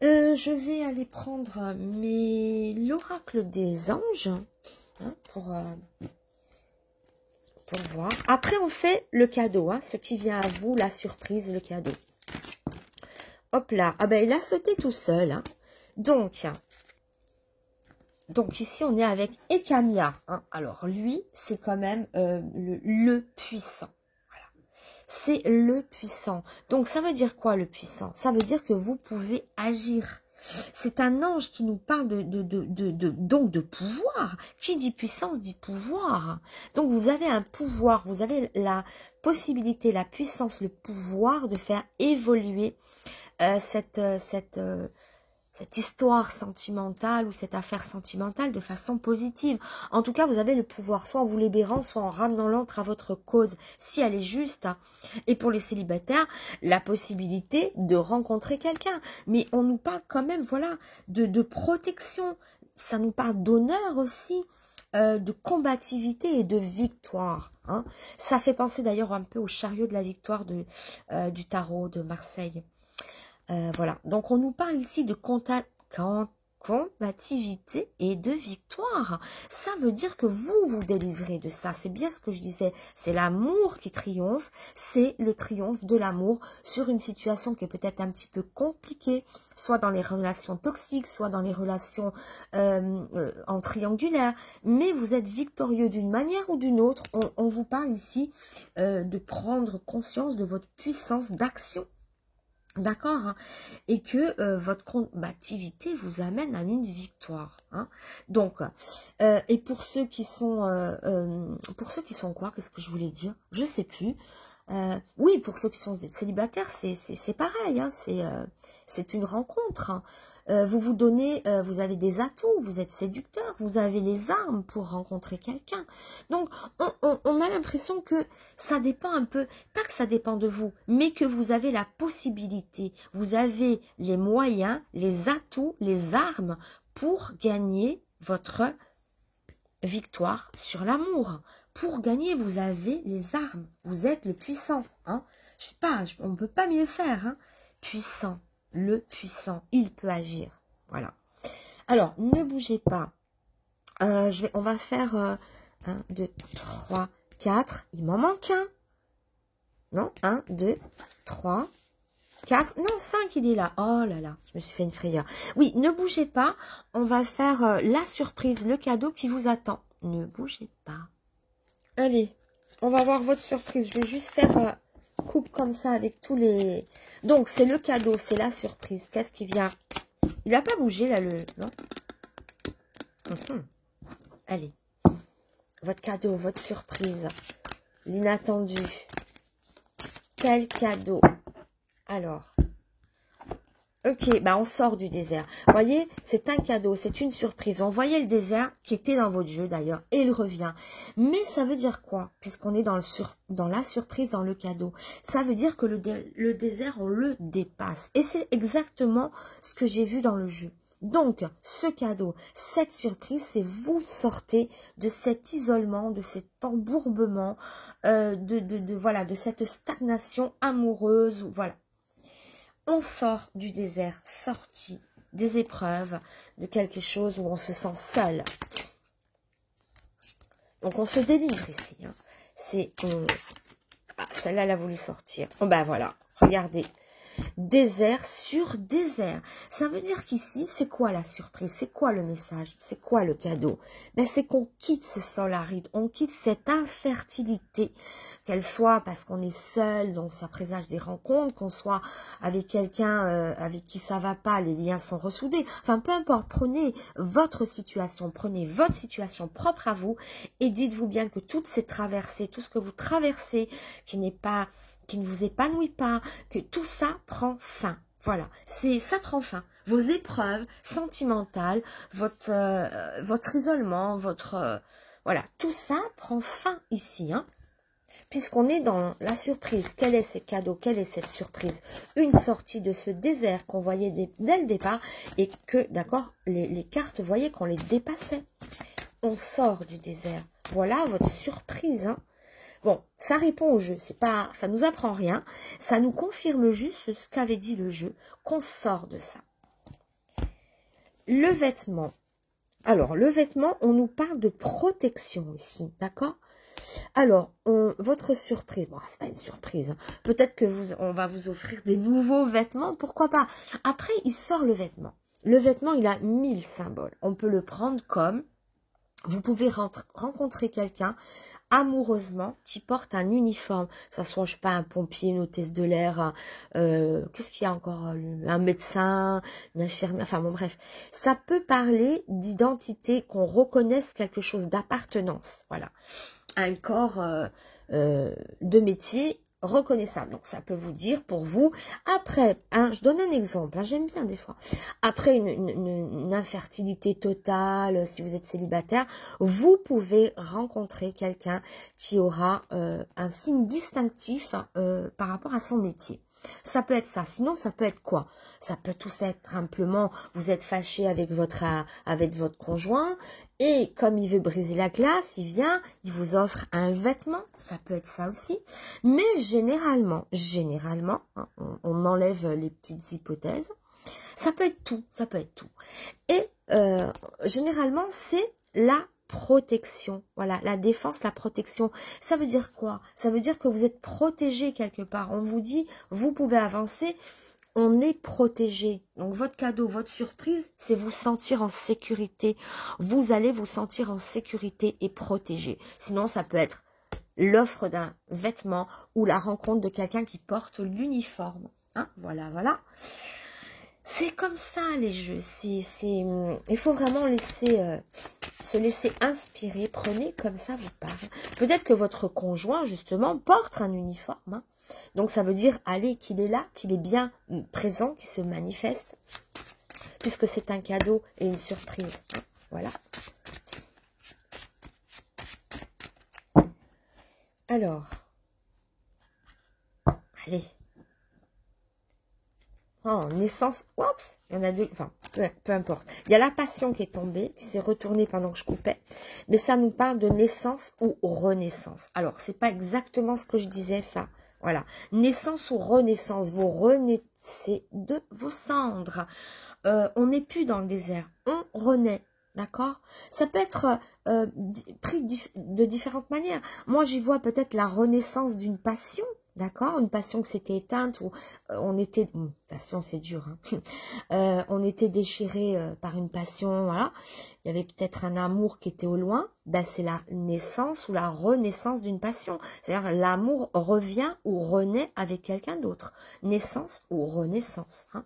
Je vais aller prendre l'oracle des anges hein, pour voir. Après, on fait le cadeau. Hein, ce qui vient à vous, la surprise, le cadeau. Hop là. Ah ben, il a sauté tout seul. Hein. Donc, ici, on est avec Ekamia. Hein. Alors, lui, c'est quand même le puissant. Voilà. C'est le puissant. Donc, ça veut dire quoi, le puissant? Ça veut dire que vous pouvez agir. C'est un ange qui nous parle donc de pouvoir. Qui dit puissance dit pouvoir. Donc, vous avez un pouvoir. Vous avez la possibilité, la puissance, le pouvoir de faire évoluer cette histoire sentimentale ou cette affaire sentimentale de façon positive. En tout cas, vous avez le pouvoir, soit en vous libérant, soit en ramenant l'autre à votre cause, si elle est juste. Et pour les célibataires, la possibilité de rencontrer quelqu'un. Mais on nous parle quand même, voilà, de protection. Ça nous parle d'honneur aussi, de combativité et de victoire. Hein. Ça fait penser d'ailleurs un peu au chariot de la victoire du tarot de Marseille. Voilà, donc on nous parle ici de combativité et de victoire. Ça veut dire que vous délivrez de ça. C'est bien ce que je disais. C'est l'amour qui triomphe. C'est le triomphe de l'amour sur une situation qui est peut-être un petit peu compliquée, soit dans les relations toxiques, soit dans les relations en triangulaire. Mais vous êtes victorieux d'une manière ou d'une autre. On vous parle ici de prendre conscience de votre puissance d'action. D'accord, hein, et que votre combativité vous amène à une victoire. Hein. Donc, et pour ceux qui sont quoi? Qu'est-ce que je voulais dire? Je sais plus. Oui, pour ceux qui sont célibataires, c'est pareil. Hein, c'est une rencontre. Hein. Vous donnez, vous avez des atouts, vous êtes séducteur, vous avez les armes pour rencontrer quelqu'un. Donc, on a l'impression que ça dépend un peu, pas que ça dépend de vous, mais que vous avez la possibilité, vous avez les moyens, les atouts, les armes pour gagner votre victoire sur l'amour. Pour gagner, vous avez les armes, vous êtes le puissant. Hein. Je sais pas, on ne peut pas mieux faire. Hein. Puissant. Le puissant, il peut agir. Voilà. Alors, ne bougez pas. On va faire 1, 2, 3, 4. Il m'en manque un. Non, 1, 2, 3, 4. Non, 5, il est là. Oh là là, je me suis fait une frayeur. Oui, ne bougez pas. On va faire la surprise, le cadeau qui vous attend. Ne bougez pas. Allez, on va voir votre surprise. Je vais juste faire... coupe comme ça avec tous les... Donc, c'est le cadeau, c'est la surprise. Qu'est-ce qui vient? Il n'a pas bougé, là, non? Allez. Votre cadeau, votre surprise. L'inattendu. Quel cadeau? Alors... Ok, bah on sort du désert. Vous voyez, c'est un cadeau, c'est une surprise. On voyait le désert qui était dans votre jeu d'ailleurs, et il revient. Mais ça veut dire quoi? Puisqu'on est dans la surprise, dans le cadeau. Ça veut dire que le désert, on le dépasse. Et c'est exactement ce que j'ai vu dans le jeu. Donc, ce cadeau, cette surprise, c'est vous sortez de cet isolement, de cet embourbement, voilà, de cette stagnation amoureuse, voilà. On sort du désert, sorti des épreuves, de quelque chose où on se sent seul. Donc, on se délivre ici. Hein. Celle-là, elle a voulu sortir. Oh, ben voilà, regardez. Désert sur désert. Ça veut dire qu'ici, c'est quoi la surprise? C'est quoi le message? C'est quoi le cadeau? Ben, c'est qu'on quitte ce sol aride, on quitte cette infertilité, qu'elle soit parce qu'on est seul, donc ça présage des rencontres, qu'on soit avec quelqu'un avec qui ça va pas, les liens sont ressoudés. Enfin, peu importe, prenez votre situation propre à vous et dites-vous bien que toutes ces traversées, tout ce que vous traversez, qui n'est pas qui ne vous épanouit pas, que tout ça prend fin. Voilà, ça prend fin. Vos épreuves sentimentales, votre isolement, voilà, tout ça prend fin ici, hein. Puisqu'on est dans la surprise. Quel est ce cadeau? Quelle est cette surprise? Une sortie de ce désert qu'on voyait dès le départ et que, d'accord, les cartes, vous voyez qu'on les dépassait. On sort du désert. Voilà votre surprise, hein. Bon, ça répond au jeu, c'est pas, ça nous apprend rien, ça nous confirme juste ce qu'avait dit le jeu, qu'on sort de ça. Le vêtement. Alors, le vêtement, on nous parle de protection ici, d'accord? Alors, votre surprise, bon, c'est pas une surprise, hein. Peut-être que on va vous offrir des nouveaux vêtements, pourquoi pas? Après, il sort le vêtement. Le vêtement, il a 1000 symboles. On peut le prendre comme, vous pouvez rencontrer quelqu'un amoureusement qui porte un uniforme, que ça soit, je sais pas, un pompier, une hôtesse de l'air, qu'est-ce qu'il y a encore, un médecin, une infirmière, enfin bon bref, ça peut parler d'identité, qu'on reconnaisse quelque chose d'appartenance, voilà, un corps de métier reconnaissable. Donc ça peut vous dire pour vous, après, hein, je donne un exemple, hein, j'aime bien des fois, après une infertilité totale, si vous êtes célibataire, vous pouvez rencontrer quelqu'un qui aura un signe distinctif par rapport à son métier. Ça peut être ça. Sinon, ça peut être quoi? Ça peut tout être simplement, vous êtes fâché avec votre conjoint et comme il veut briser la glace, il vient, il vous offre un vêtement. Ça peut être ça aussi. Mais généralement, hein, on enlève les petites hypothèses. Ça peut être tout, ça peut être tout. Et généralement, c'est la protection. Voilà, la défense, la protection. Ça veut dire quoi? Ça veut dire que vous êtes protégé quelque part. On vous dit, vous pouvez avancer, on est protégé. Donc, votre cadeau, votre surprise, c'est vous sentir en sécurité. Vous allez vous sentir en sécurité et protégé. Sinon, ça peut être l'offre d'un vêtement ou la rencontre de quelqu'un qui porte l'uniforme. Hein, voilà, voilà. C'est comme ça les jeux, il faut vraiment se laisser inspirer, prenez comme ça vous parle. Peut-être que votre conjoint justement porte un uniforme, hein. Donc ça veut dire allez qu'il est là, qu'il est bien présent, qu'il se manifeste, puisque c'est un cadeau et une surprise, hein. Voilà. Alors, allez. Oh, naissance, oups, il y en a deux, enfin, peu importe. Il y a la passion qui est tombée, qui s'est retournée pendant que je coupais, mais ça nous parle de naissance ou renaissance. Alors, c'est pas exactement ce que je disais, ça. Voilà, naissance ou renaissance, vous renaissez de vos cendres. On n'est plus dans le désert, on renaît, d'accord? Ça peut être pris de différentes manières. Moi, j'y vois peut-être la renaissance d'une passion. D'accord, une passion qui s'était éteinte ou on était, passion c'est dur, hein. On était déchiré par une passion, voilà. Il y avait peut-être un amour qui était au loin. Ben c'est la naissance ou la renaissance d'une passion. C'est-à-dire l'amour revient ou renaît avec quelqu'un d'autre. Naissance ou renaissance, hein.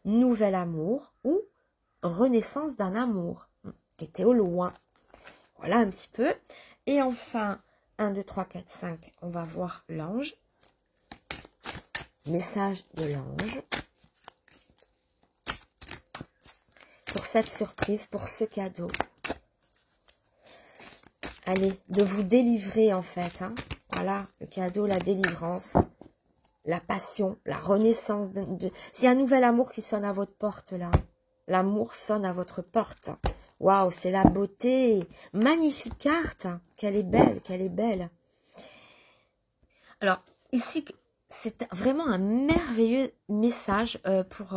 Nouvel amour ou renaissance d'un amour qui était au loin. Voilà un petit peu. Et enfin, 1, 2, 3, 4, 5, on va voir l'ange. Message de l'ange pour cette surprise, pour ce cadeau. Allez, de vous délivrer en fait, hein. Voilà, le cadeau, la délivrance, la passion, la renaissance. S'il y a un nouvel amour qui sonne à votre porte là, l'amour sonne à votre porte. Waouh, c'est la beauté. Magnifique carte. Qu'elle est belle, qu'elle est belle. Alors, ici... C'est vraiment un merveilleux message pour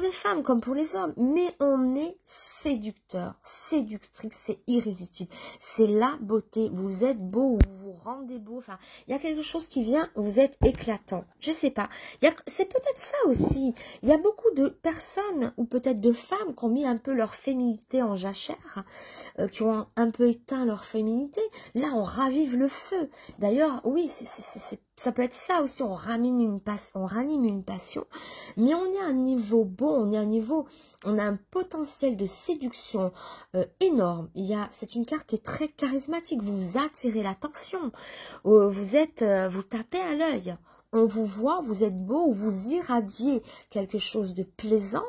les femmes comme pour les hommes. Mais on est séducteur, séductrice, c'est irrésistible. C'est la beauté. Vous êtes beau, vous vous rendez beau. Enfin, il y a quelque chose qui vient, vous êtes éclatant. Je sais pas. C'est peut-être ça aussi. Il y a beaucoup de personnes ou peut-être de femmes qui ont mis un peu leur féminité en jachère, qui ont un peu éteint leur féminité. Là, on ravive le feu. D'ailleurs, oui, Ça peut être ça aussi, on ranime une passion, mais on est à un niveau beau, on a un potentiel de séduction énorme. C'est une carte qui est très charismatique, vous attirez l'attention, vous tapez à l'œil. On vous voit, vous êtes beau, vous irradiez quelque chose de plaisant,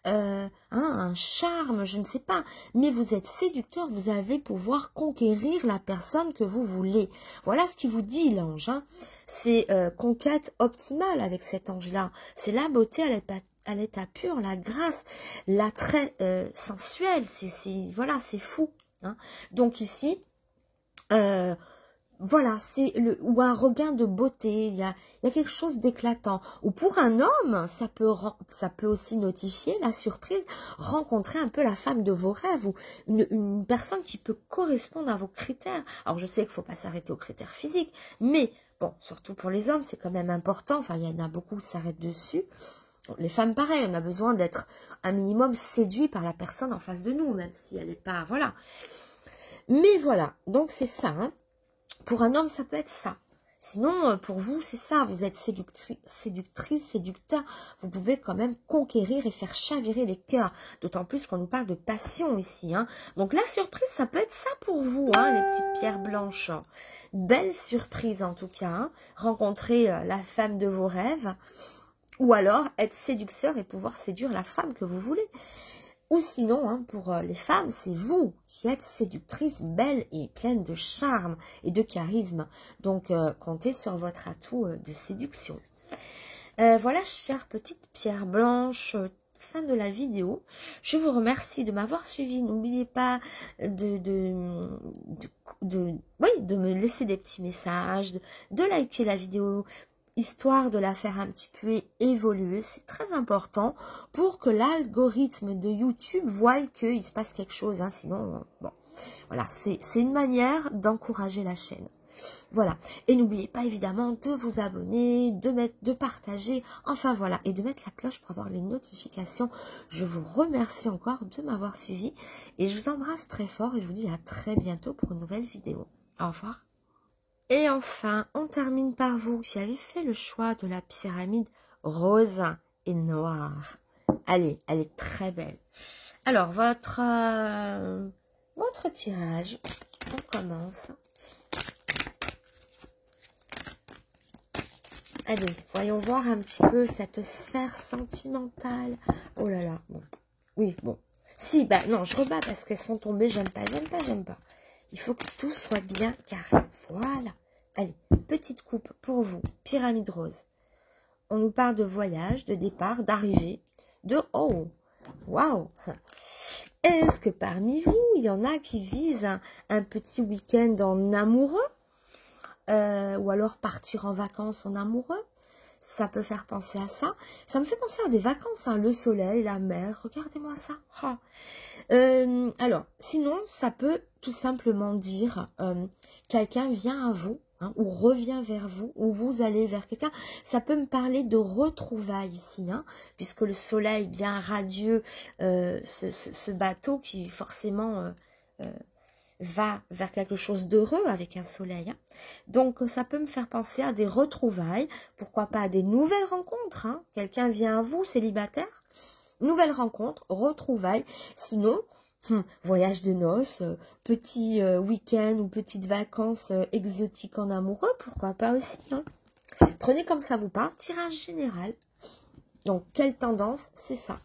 un charme, je ne sais pas, mais vous êtes séducteur, vous allez pouvoir conquérir la personne que vous voulez. Voilà ce qu'il vous dit l'ange, hein. C'est conquête optimale avec cet ange-là. C'est la beauté à l'état pur, la grâce, l'attrait sensuel, voilà, c'est fou, hein. Donc ici, voilà, ou un regain de beauté, il y a quelque chose d'éclatant. Ou pour un homme, ça peut aussi notifier la surprise, rencontrer un peu la femme de vos rêves, ou une personne qui peut correspondre à vos critères. Alors je sais qu'il ne faut pas s'arrêter aux critères physiques, mais bon, surtout pour les hommes, c'est quand même important, enfin il y en a beaucoup qui s'arrêtent dessus. Les femmes, pareil, on a besoin d'être un minimum séduit par la personne en face de nous, même si elle n'est pas, voilà. Mais voilà, donc c'est ça, hein. Pour un homme, ça peut être ça. Sinon, pour vous, c'est ça. Vous êtes séductrice, séducteur. Vous pouvez quand même conquérir et faire chavirer les cœurs. D'autant plus qu'on nous parle de passion ici, hein. Donc la surprise, ça peut être ça pour vous, hein, les petites pierres blanches. Belle surprise en tout cas, hein. Rencontrer la femme de vos rêves. Ou alors être séducteur et pouvoir séduire la femme que vous voulez. Ou sinon, hein, pour les femmes, c'est vous qui êtes séductrice, belle et pleine de charme et de charisme. Donc, comptez sur votre atout de séduction. Voilà, chère petite pierre blanche, fin de la vidéo. Je vous remercie de m'avoir suivi. N'oubliez pas de me laisser des petits messages, de liker la vidéo, histoire de la faire un petit peu évoluer. C'est très important pour que l'algorithme de YouTube voie qu'il se passe quelque chose, hein. Sinon, bon, voilà, c'est une manière d'encourager la chaîne. Voilà, et n'oubliez pas évidemment de vous abonner, de partager, enfin voilà, et de mettre la cloche pour avoir les notifications. Je vous remercie encore de m'avoir suivi et je vous embrasse très fort et je vous dis à très bientôt pour une nouvelle vidéo. Au revoir. Et enfin, on termine par vous qui avez fait le choix de la pyramide rose et noire. Allez, elle est très belle. Alors, votre tirage, on commence. Allez, voyons voir un petit peu cette sphère sentimentale. Oh là là, bon. Oui, bon. Si, bah non, je rebats parce qu'elles sont tombées. J'aime pas, j'aime pas, j'aime pas. Il faut que tout soit bien carré. Voilà. Allez, petite coupe pour vous. Pyramide rose. On nous parle de voyage, de départ, d'arrivée, de... Oh, waouh. Est-ce que parmi vous, il y en a qui visent un petit week-end en amoureux ou alors partir en vacances en amoureux? Ça peut faire penser à ça. Ça me fait penser à des vacances, hein, le soleil, la mer. Regardez-moi ça. Ah. Alors, sinon, ça peut tout simplement dire quelqu'un vient à vous, hein, ou revient vers vous, ou vous allez vers quelqu'un. Ça peut me parler de retrouvailles ici, hein, puisque le soleil bien radieux, ce bateau qui forcément va vers quelque chose d'heureux avec un soleil, hein. Donc ça peut me faire penser à des retrouvailles, pourquoi pas à des nouvelles rencontres, hein. Quelqu'un vient à vous, célibataire, nouvelle rencontre, retrouvailles. Sinon, voyage de noces, petit week-end ou petites vacances exotiques en amoureux, pourquoi pas aussi, hein. Prenez comme ça vous parle, tirage général. Donc, quelle tendance? C'est ça.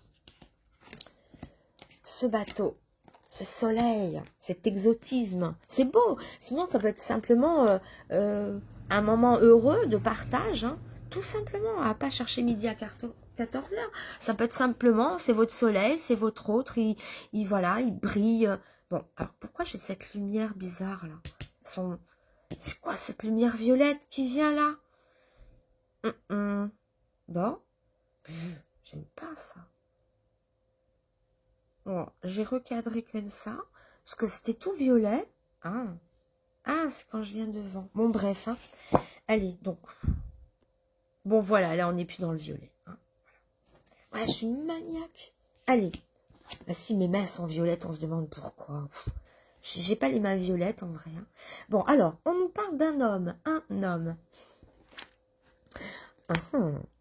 Ce bateau, ce soleil, cet exotisme, c'est beau. Sinon, ça peut être simplement un moment heureux de partage, hein. Tout simplement, à pas chercher midi à 14 heures. Ça peut être simplement, c'est votre soleil, c'est votre autre, voilà, il brille. Bon, alors pourquoi j'ai cette lumière bizarre là? C'est quoi cette lumière violette qui vient là? Bon, j'aime pas ça. Bon, j'ai recadré comme ça, parce que c'était tout violet. Ah, c'est quand je viens devant. Bon, bref, hein. Allez, donc. Bon, voilà, là, on n'est plus dans le violet, hein. Ouais, je suis une maniaque. Allez. Bah, si mes mains sont violettes, on se demande pourquoi. J'ai pas les mains violettes, en vrai, hein. Bon, alors, on nous parle d'un homme. Un homme.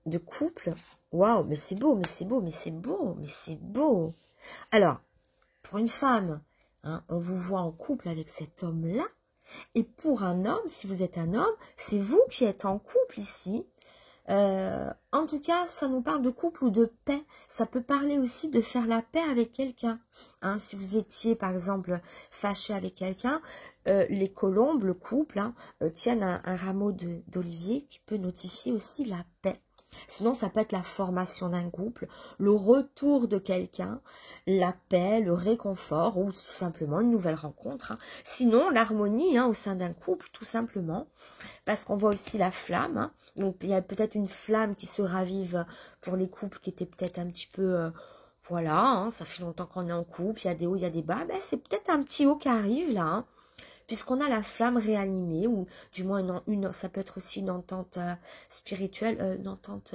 De couple. Waouh, mais c'est beau, mais c'est beau, mais c'est beau, mais c'est beau. Alors, pour une femme, hein, on vous voit en couple avec cet homme-là. Et pour un homme, si vous êtes un homme, c'est vous qui êtes en couple ici. En tout cas, ça nous parle de couple ou de paix. Ça peut parler aussi de faire la paix avec quelqu'un. Hein, si vous étiez, par exemple, fâché avec quelqu'un, les colombes, le couple, hein, tiennent un rameau d'olivier qui peut notifier aussi la paix. Sinon, ça peut être la formation d'un couple, le retour de quelqu'un, la paix, le réconfort ou tout simplement une nouvelle rencontre. Hein. Sinon, l'harmonie hein, au sein d'un couple, tout simplement. Parce qu'on voit aussi la flamme. Hein. Donc, il y a peut-être une flamme qui se ravive pour les couples qui étaient peut-être un petit peu... voilà, hein, ça fait longtemps qu'on est en couple, il y a des hauts, il y a des bas. Ben, c'est peut-être un petit haut qui arrive là. Hein, puisqu'on a la flamme réanimée, ou du moins ça peut être aussi une entente spirituelle, une entente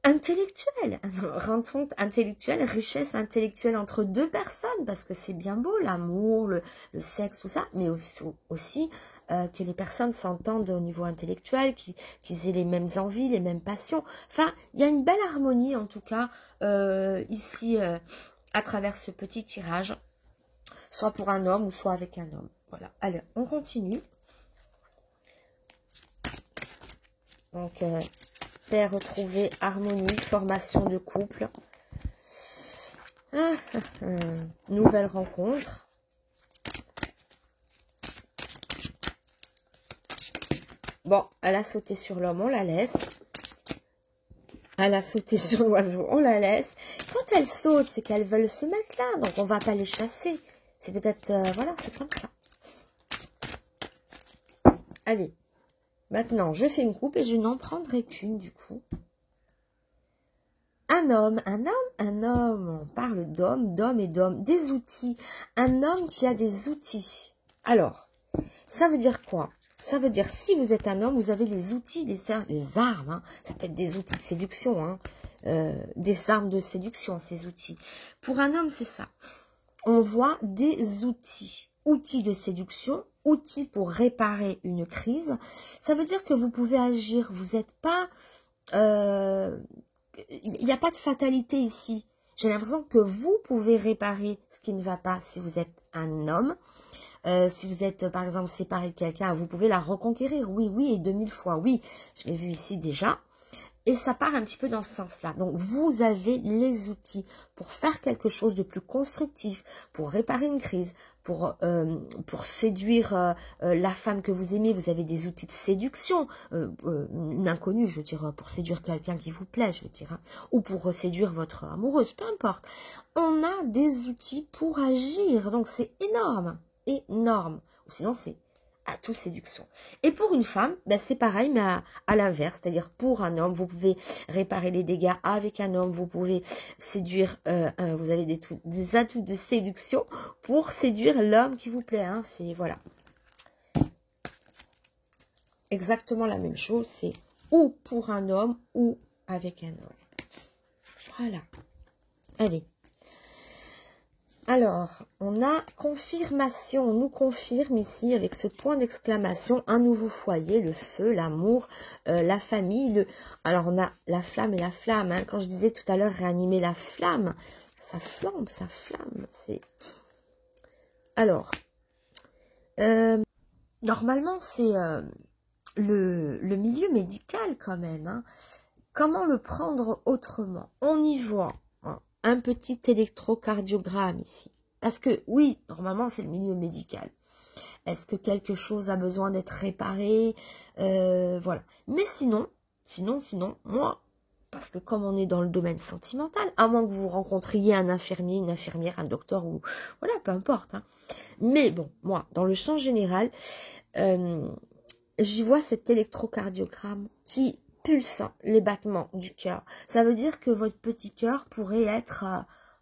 intellectuelle, rencontre intellectuelle, richesse intellectuelle entre deux personnes, parce que c'est bien beau l'amour, le sexe, tout ça, mais aussi que les personnes s'entendent au niveau intellectuel, qu'ils aient les mêmes envies, les mêmes passions. Enfin, il y a une belle harmonie en tout cas ici à travers ce petit tirage. Soit pour un homme ou soit avec un homme. Voilà. Allez, on continue. Donc, paix retrouvée, harmonie, formation de couple. Nouvelle rencontre. Bon, elle a sauté sur l'homme, on la laisse. Elle a sauté sur l'oiseau, on la laisse. Quand elles sautent, c'est qu'elles veulent se mettre là. Donc, on va pas les chasser. C'est peut-être... voilà, c'est comme ça. Allez. Maintenant, je fais une coupe et je n'en prendrai qu'une, du coup. Un homme, un homme, un homme. On parle d'homme et d'homme. Des outils. Un homme qui a des outils. Alors, ça veut dire quoi? Ça veut dire, si vous êtes un homme, vous avez les outils, les armes. Hein. Ça peut être des outils de séduction. Hein. Des armes de séduction, ces outils. Pour un homme, c'est ça. On voit des outils. Outils de séduction, outils pour réparer une crise. Ça veut dire que vous pouvez agir. Vous n'êtes pas... il n'y a pas de fatalité ici. J'ai l'impression que vous pouvez réparer ce qui ne va pas si vous êtes un homme. Si vous êtes, par exemple, séparé de quelqu'un, vous pouvez la reconquérir. Oui, oui, et 2000 fois. Oui, je l'ai vu ici déjà. Et ça part un petit peu dans ce sens-là. Donc, vous avez les outils pour faire quelque chose de plus constructif, pour réparer une crise, pour séduire la femme que vous aimez. Vous avez des outils de séduction. Une inconnue, je veux dire, pour séduire quelqu'un qui vous plaît, je veux dire. Hein, ou pour séduire votre amoureuse, peu importe. On a des outils pour agir. Donc, c'est énorme. Énorme. Ou sinon, c'est à toute séduction. Et pour une femme, ben c'est pareil, mais à l'inverse. C'est-à-dire, pour un homme, vous pouvez réparer les dégâts avec un homme. Vous pouvez séduire, vous avez des atouts de séduction pour séduire l'homme qui vous plaît. Hein, c'est, voilà. Exactement la même chose. C'est ou pour un homme ou avec un homme. Voilà. Allez. Alors, on a confirmation, on nous confirme ici avec ce point d'exclamation, un nouveau foyer, le feu, l'amour, la famille. Alors, on a la flamme et la flamme. Hein. Quand je disais tout à l'heure réanimer la flamme, ça flambe, ça flamme. Alors, normalement, c'est le milieu médical quand même. Hein. Comment le prendre autrement? On y voit un petit électrocardiogramme ici. Parce que, oui, normalement, c'est le milieu médical. Est-ce que quelque chose a besoin d'être réparé? Voilà. Mais sinon, moi, parce que comme on est dans le domaine sentimental, à moins que vous rencontriez un infirmier, une infirmière, un docteur, ou voilà, peu importe. Hein. Mais bon, moi, dans le champ général, j'y vois cet électrocardiogramme qui pulse les battements du cœur. Ça veut dire que votre petit cœur pourrait être...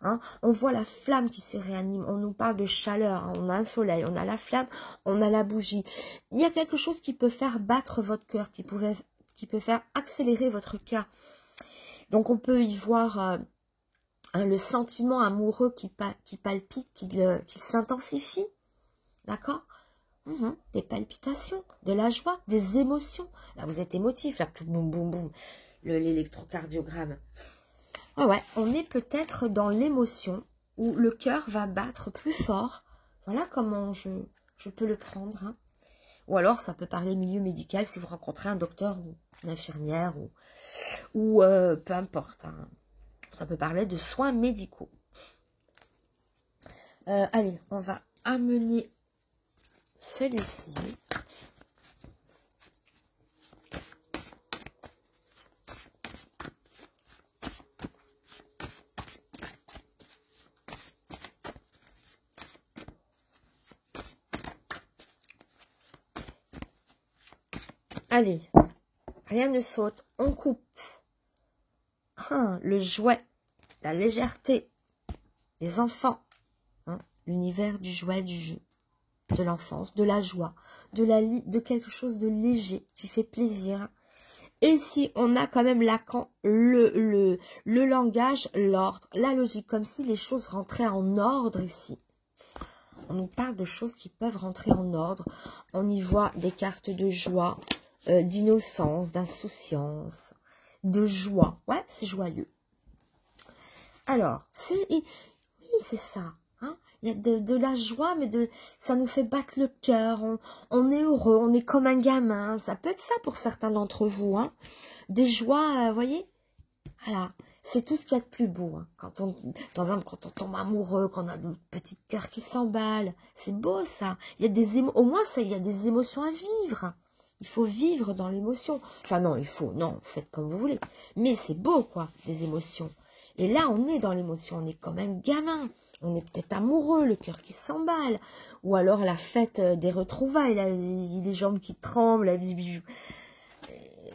hein, on voit la flamme qui se réanime. On nous parle de chaleur. Hein, on a un soleil, on a la flamme, on a la bougie. Il y a quelque chose qui peut faire battre votre cœur, qui peut faire accélérer votre cœur. Donc, on peut y voir le sentiment amoureux qui palpite, qui s'intensifie. D'accord ? Des palpitations, de la joie, des émotions. Là, vous êtes émotif, là, tout boum, boum, boum, l'électrocardiogramme. Ouais, on est peut-être dans l'émotion où le cœur va battre plus fort. Voilà comment je peux le prendre. Hein. Ou alors, ça peut parler milieu médical si vous rencontrez un docteur ou une infirmière ou peu importe. Hein. Ça peut parler de soins médicaux. Allez, on va amener celui-ci. Allez, rien ne saute, on coupe. Le jouet, la légèreté, les enfants, hein, l'univers du jouet, du jeu, de l'enfance, de la joie, de quelque chose de léger qui fait plaisir. Et si on a quand même Lacan, le langage, l'ordre, la logique, comme si les choses rentraient en ordre ici. On nous parle de choses qui peuvent rentrer en ordre. On y voit des cartes de joie, d'innocence, d'insouciance, de joie. Ouais, c'est joyeux. Alors, oui, c'est ça. Hein, il y a de la joie, mais ça nous fait battre le cœur. On est heureux, on est comme un gamin. Ça peut être ça pour certains d'entre vous. Hein, des joies, vous voyez. Voilà. C'est tout ce qu'il y a de plus beau. Hein. Par exemple, quand on tombe amoureux, qu'on a notre petit cœur qui s'emballe. C'est beau, ça. Il y a au moins, il y a des émotions à vivre. Il faut vivre dans l'émotion. Enfin, non, non, faites comme vous voulez. Mais c'est beau, quoi, des émotions. Et là, on est dans l'émotion. On est comme un gamin. On est peut-être amoureux, le cœur qui s'emballe. Ou alors la fête des retrouvailles, les jambes qui tremblent.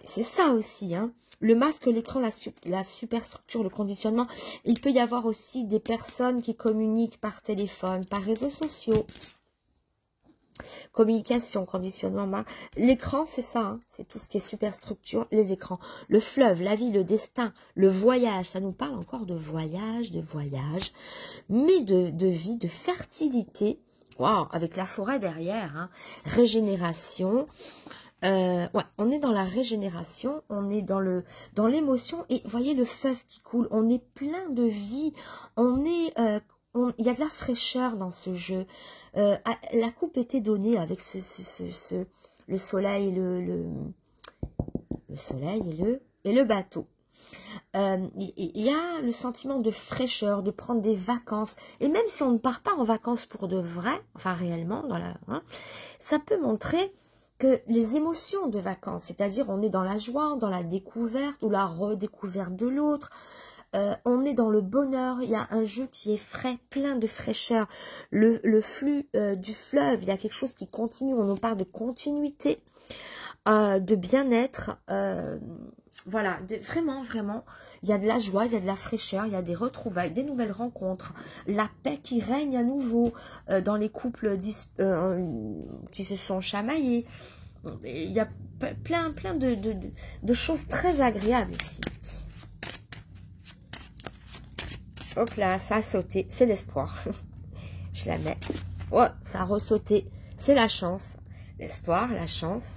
C'est ça aussi, hein. Le masque, l'écran, la superstructure, le conditionnement. Il peut y avoir aussi des personnes qui communiquent par téléphone, par réseaux sociaux. Communication, conditionnement. L'écran, c'est ça. Hein, c'est tout ce qui est superstructure, les écrans. Le fleuve, la vie, le destin, le voyage. Ça nous parle encore de voyage, mais de vie, de fertilité. Waouh, avec la forêt derrière. Hein, régénération. Ouais, on est dans la régénération, on est dans l'émotion et voyez le fleuve qui coule, on est plein de vie, il y a de la fraîcheur dans ce jeu. La coupe était donnée avec le soleil, le soleil et le bateau. Il y a le sentiment de fraîcheur, de prendre des vacances. Et même si on ne part pas en vacances pour de vrai, enfin réellement, ça peut montrer que les émotions de vacances, c'est-à-dire on est dans la joie, dans la découverte ou la redécouverte de l'autre, on est dans le bonheur, il y a un jeu qui est frais, plein de fraîcheur, le flux du fleuve, il y a quelque chose qui continue, on nous parle de continuité, de bien-être, voilà, vraiment, il y a de la joie, il y a de la fraîcheur, il y a des retrouvailles, des nouvelles rencontres, la paix qui règne à nouveau dans les couples qui se sont chamaillés. Il y a plein de choses très agréables ici. Hop là, ça a sauté, c'est l'espoir. Je la mets. Oh, ça a ressauté, c'est la chance. L'espoir, la chance.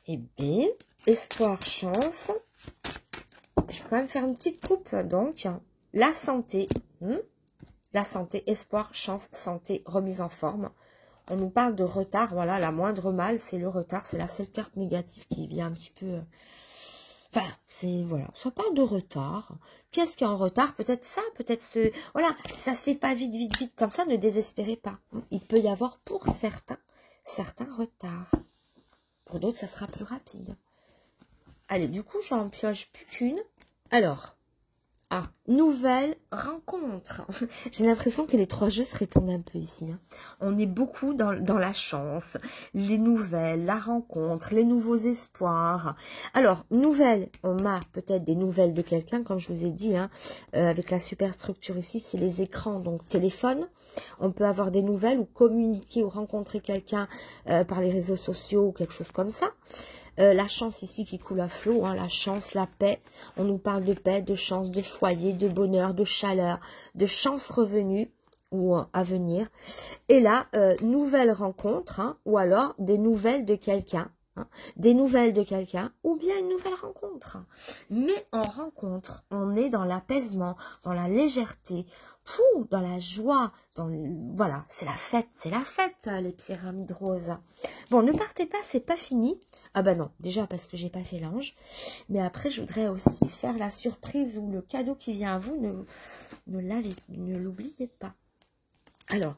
Et bien, espoir, chance. Je vais quand même faire une petite coupe, donc. La santé. La santé, espoir, chance, santé, remise en forme. On nous parle de retard. Voilà, la moindre mal, c'est le retard. C'est la seule carte négative qui vient un petit peu... Enfin, c'est... Voilà, ça parle de retard. Qu'est-ce qui est en retard? Peut-être ça, peut-être ce... Voilà, si ça se fait pas vite, comme ça, ne désespérez pas. Il peut y avoir pour certains retards. Pour d'autres, ça sera plus rapide. Allez, du coup, j'en pioche plus qu'une. Alors, nouvelle rencontre. J'ai l'impression que les trois jeux se répondent un peu ici. Hein. On est beaucoup dans la chance, les nouvelles, la rencontre, les nouveaux espoirs. Alors, nouvelles, on a peut-être des nouvelles de quelqu'un, comme je vous ai dit, hein, avec la superstructure ici, c'est les écrans, donc téléphone. On peut avoir des nouvelles ou communiquer ou rencontrer quelqu'un par les réseaux sociaux ou quelque chose comme ça. La chance ici qui coule à flot, hein, la chance, la paix. On nous parle de paix, de chance, de foyer, de bonheur, de chaleur, de chance revenue. ou à venir. Et là, nouvelle rencontre, hein, ou alors des nouvelles de quelqu'un. Hein, des nouvelles de quelqu'un, ou bien une nouvelle rencontre. Mais en rencontre, on est dans l'apaisement, dans la légèreté, dans la joie, voilà, c'est la fête, les pyramides roses. Bon, ne partez pas, c'est pas fini. Ah bah non, déjà parce que j'ai pas fait l'ange. Mais après, je voudrais aussi faire la surprise ou le cadeau qui vient à vous, ne l'oubliez pas. Alors,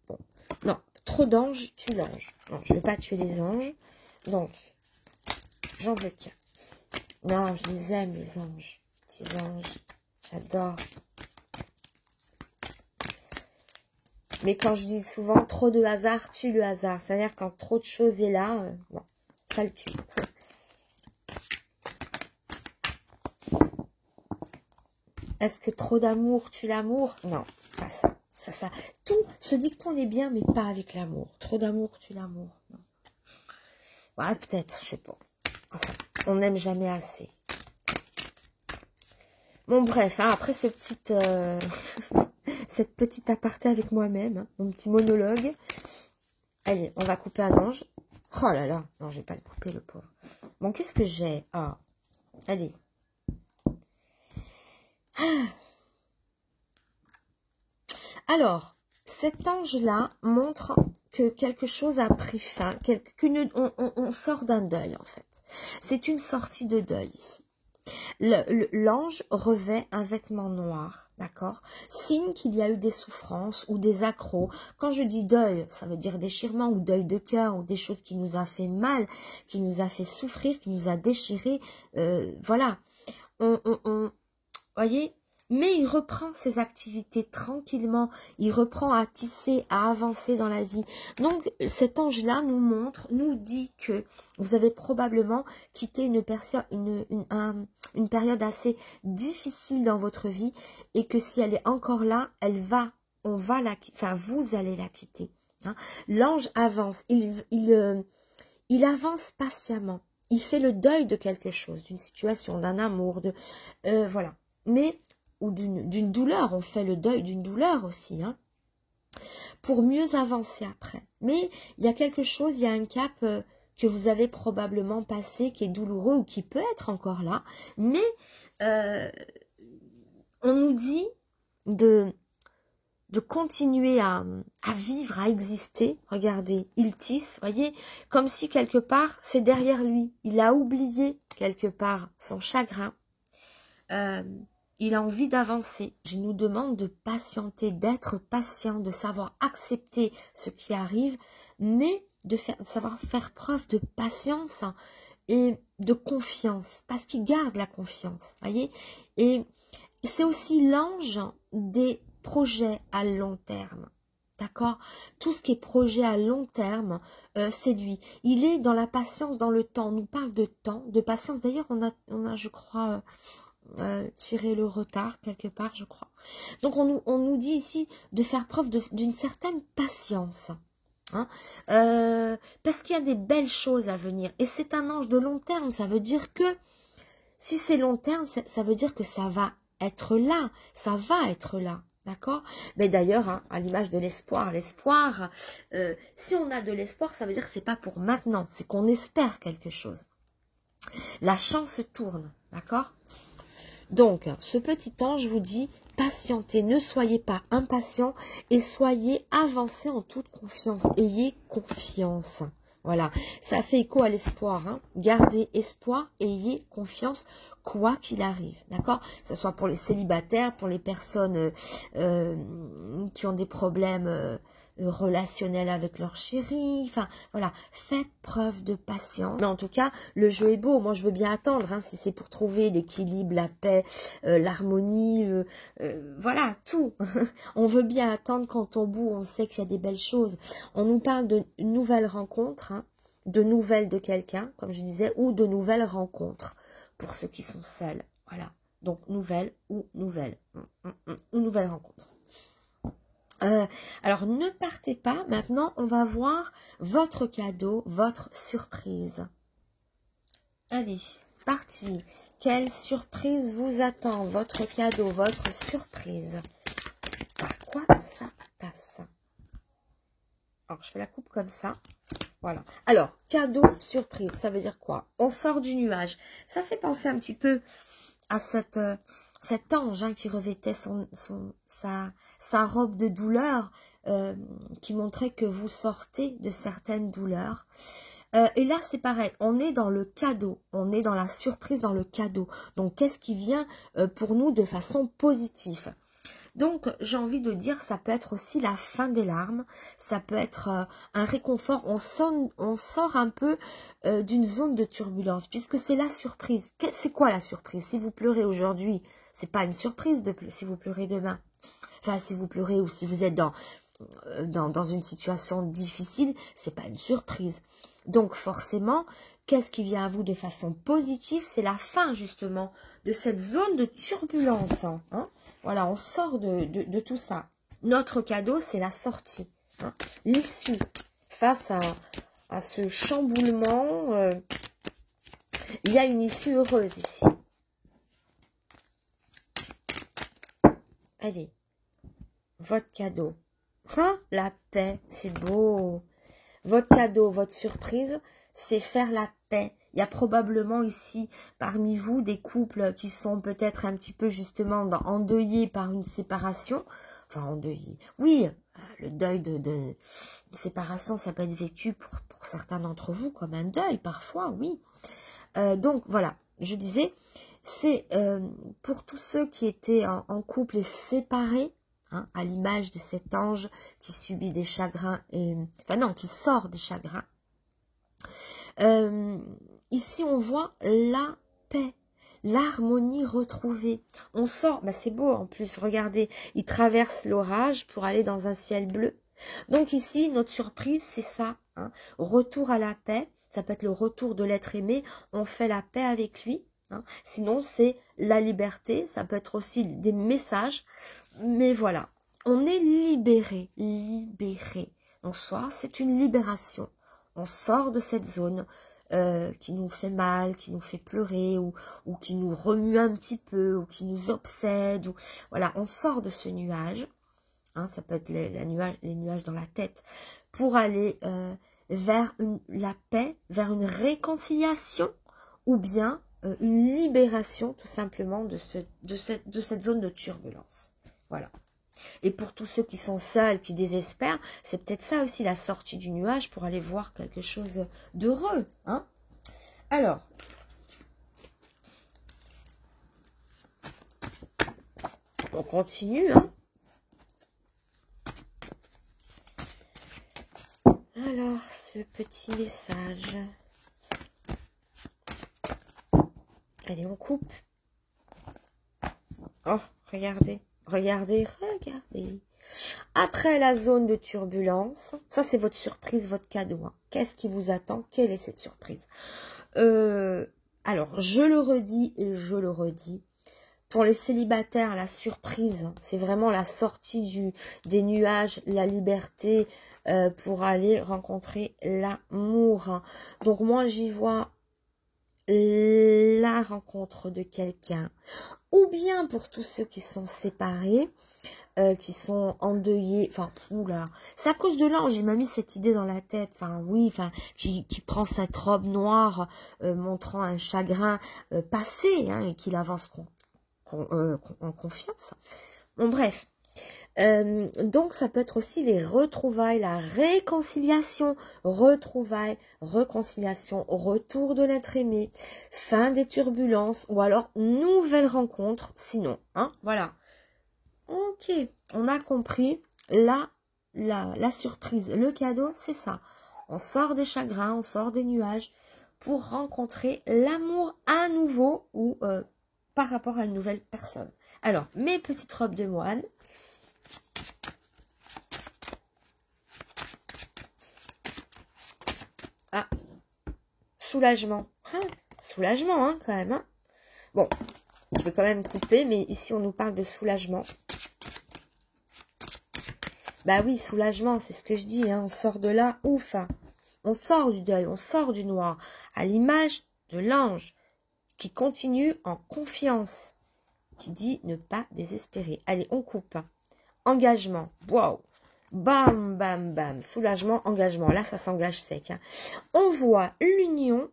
bon, non, trop d'anges, tue l'ange. Non, je ne vais pas tuer les anges. Donc, j'en veux qu'un. Non, je les aime, les anges. Petits anges, j'adore. Mais quand je dis souvent, trop de hasard tue le hasard. C'est-à-dire quand trop de choses est là, bon, ça le tue. Est-ce que trop d'amour tue l'amour? Non, pas ça. Ça. Tout, ce dicton est bien, mais pas avec l'amour. Trop d'amour tue l'amour. Ouais, peut-être, je sais pas. Enfin, on n'aime jamais assez. Bon, bref, hein, après cette petite aparté avec moi-même, hein, mon petit monologue. Allez, on va couper un ange. Oh là là, non, je vais pas le couper, le pauvre. Bon, qu'est-ce que j'ai? Ah, allez. Alors, cet ange-là montre que quelque chose a pris fin, on sort d'un deuil, en fait. C'est une sortie de deuil, ici. L'ange revêt un vêtement noir, d'accord? Signe qu'il y a eu des souffrances ou des accros. Quand je dis deuil, ça veut dire déchirement ou deuil de cœur ou des choses qui nous a fait mal, qui nous a fait souffrir, qui nous a déchiré. Voilà. Voyez? Mais il reprend ses activités tranquillement, il reprend à tisser, à avancer dans la vie. Donc cet ange-là nous dit que vous avez probablement quitté une période assez difficile dans votre vie et que si elle est encore là, vous allez la quitter. Hein. L'ange avance, il avance patiemment, il fait le deuil de quelque chose, d'une situation, d'un amour, voilà. Mais ou d'une douleur, on fait le deuil d'une douleur aussi, hein, pour mieux avancer après. Mais il y a quelque chose, il y a un cap que vous avez probablement passé, qui est douloureux ou qui peut être encore là, mais on nous dit de continuer à vivre, à exister. Regardez, il tisse, voyez, comme si quelque part, c'est derrière lui. Il a oublié quelque part son chagrin. Il a envie d'avancer. Je nous demande de patienter, d'être patient, de savoir accepter ce qui arrive, mais de savoir faire preuve de patience et de confiance, parce qu'il garde la confiance, voyez. Et c'est aussi l'ange des projets à long terme. D'accord? Tout ce qui est projet à long terme, c'est lui. Il est dans la patience, dans le temps. On nous parle de temps, de patience. D'ailleurs, on a, je crois, tiré le retard quelque part, je crois. Donc, on nous dit ici de faire preuve d'une certaine patience. Hein, parce qu'il y a des belles choses à venir. Et c'est un ange de long terme. Ça veut dire que, si c'est long terme, ça veut dire que ça va être là. Ça va être là. D'accord? Mais d'ailleurs, hein, à l'image de l'espoir, si on a de l'espoir, ça veut dire que c'est pas pour maintenant. C'est qu'on espère quelque chose. La chance tourne. D'accord? Donc, ce petit ange vous dit, patientez, ne soyez pas impatient et soyez avancés en toute confiance. Ayez confiance. Voilà, ça fait écho à l'espoir. Hein. Gardez espoir, ayez confiance, quoi qu'il arrive. D'accord? Que ce soit pour les célibataires, pour les personnes qui ont des problèmes relationnels avec leur chéri. Enfin, voilà, faites preuve de patience. Mais en tout cas, le jeu est beau. Moi, je veux bien attendre, hein, si c'est pour trouver l'équilibre, la paix, l'harmonie, voilà, tout. On veut bien attendre quand au bout, on sait qu'il y a des belles choses. On nous parle de nouvelles rencontres, hein, de nouvelles de quelqu'un, comme je disais, ou de nouvelles rencontres pour ceux qui sont seuls. Voilà, donc nouvelles ou nouvelles rencontres. Alors, ne partez pas. Maintenant, on va voir votre cadeau, votre surprise. Allez, parti. Quelle surprise vous attend? Votre cadeau, votre surprise. quoi ça passe? Alors, je fais la coupe comme ça. Voilà. Alors, cadeau surprise, ça veut dire quoi? On sort du nuage. Ça fait penser un petit peu à cet ange hein, qui revêtait sa robe de douleur, qui montrait que vous sortez de certaines douleurs. Et là, c'est pareil, on est dans le cadeau, on est dans la surprise, dans le cadeau. Donc, qu'est-ce qui vient pour nous de façon positive? Donc, j'ai envie de dire, ça peut être aussi la fin des larmes, ça peut être un réconfort, on sort un peu d'une zone de turbulence, puisque c'est la surprise. C'est quoi la surprise? Si vous pleurez aujourd'hui, c'est pas une surprise si vous pleurez demain. Enfin, si vous pleurez ou si vous êtes dans une situation difficile, c'est pas une surprise. Donc, forcément, qu'est-ce qui vient à vous de façon positive? C'est la fin, justement, de cette zone de turbulence, hein. Voilà, on sort de tout ça. Notre cadeau, c'est la sortie, hein, l'issue. Face à ce chamboulement, il y a une issue heureuse ici. Allez, votre cadeau. Hein, la paix, c'est beau. Votre cadeau, votre surprise, c'est faire la paix. Il y a probablement ici, parmi vous, des couples qui sont peut-être un petit peu justement endeuillés par une séparation. Enfin, endeuillés. Oui, le deuil de séparation, ça peut être vécu pour certains d'entre vous comme un deuil, parfois, oui. Donc, voilà, je disais, c'est pour tous ceux qui étaient en couple et séparés, hein, à l'image de cet ange qui subit des chagrins, enfin non, qui sort des chagrins. Ici, on voit la paix, l'harmonie retrouvée. On sort, bah c'est beau en plus, regardez, il traverse l'orage pour aller dans un ciel bleu. Donc ici, notre surprise, c'est ça, hein, retour à la paix. Ça peut être le retour de l'être aimé, on fait la paix avec lui. Hein. Sinon, c'est la liberté, ça peut être aussi des messages. Mais voilà, on est libéré, libéré. Donc soit c'est une libération, on sort de cette zone qui nous fait mal, qui nous fait pleurer, ou qui nous remue un petit peu, ou qui nous obsède. Ou, voilà, on sort de ce nuage, hein, ça peut être les nuages dans la tête, pour aller vers la paix, vers une réconciliation, ou bien une libération tout simplement de cette zone de turbulence. Voilà. Et pour tous ceux qui sont seuls, qui désespèrent, c'est peut-être ça aussi la sortie du nuage pour aller voir quelque chose d'heureux. Hein. Alors, on continue. Hein. Alors, ce petit message. Allez, on coupe. Oh, regardez. Regardez, regardez. Après la zone de turbulence, ça c'est votre surprise, votre cadeau. Hein. Qu'est-ce qui vous attend? Quelle est cette surprise? Alors, je le redis et je le redis. Pour les célibataires, la surprise, c'est vraiment la sortie des nuages, la liberté pour aller rencontrer l'amour. Hein. Donc moi, j'y vois la rencontre de quelqu'un. Ou bien pour tous ceux qui sont séparés, qui sont endeuillés, enfin, oula, c'est à cause de l'ange, il m'a mis cette idée dans la tête, enfin, oui, enfin, qui prend cette robe noire, montrant un chagrin passé, hein, et qu'il avance en confiance. Bon, bref. Donc, ça peut être aussi les retrouvailles, la réconciliation, retrouvailles, réconciliation, retour de l'être aimé, fin des turbulences, ou alors nouvelle rencontre, sinon, hein, voilà. Ok, on a compris, la surprise, le cadeau, c'est ça. On sort des chagrins, on sort des nuages pour rencontrer l'amour à nouveau ou par rapport à une nouvelle personne. Alors, mes petites robes de moine. Ah, soulagement. Ah, soulagement, hein, quand même. Hein. Bon, je vais quand même couper, mais ici, on nous parle de soulagement. Bah oui, soulagement, c'est ce que je dis, hein, on sort de là, ouf. Hein. On sort du deuil, on sort du noir, à l'image de l'ange qui continue en confiance, qui dit ne pas désespérer. Allez, on coupe. engagement. Wow. Bam, bam, bam. Soulagement, engagement. Là, ça s'engage sec. Hein. On voit l'union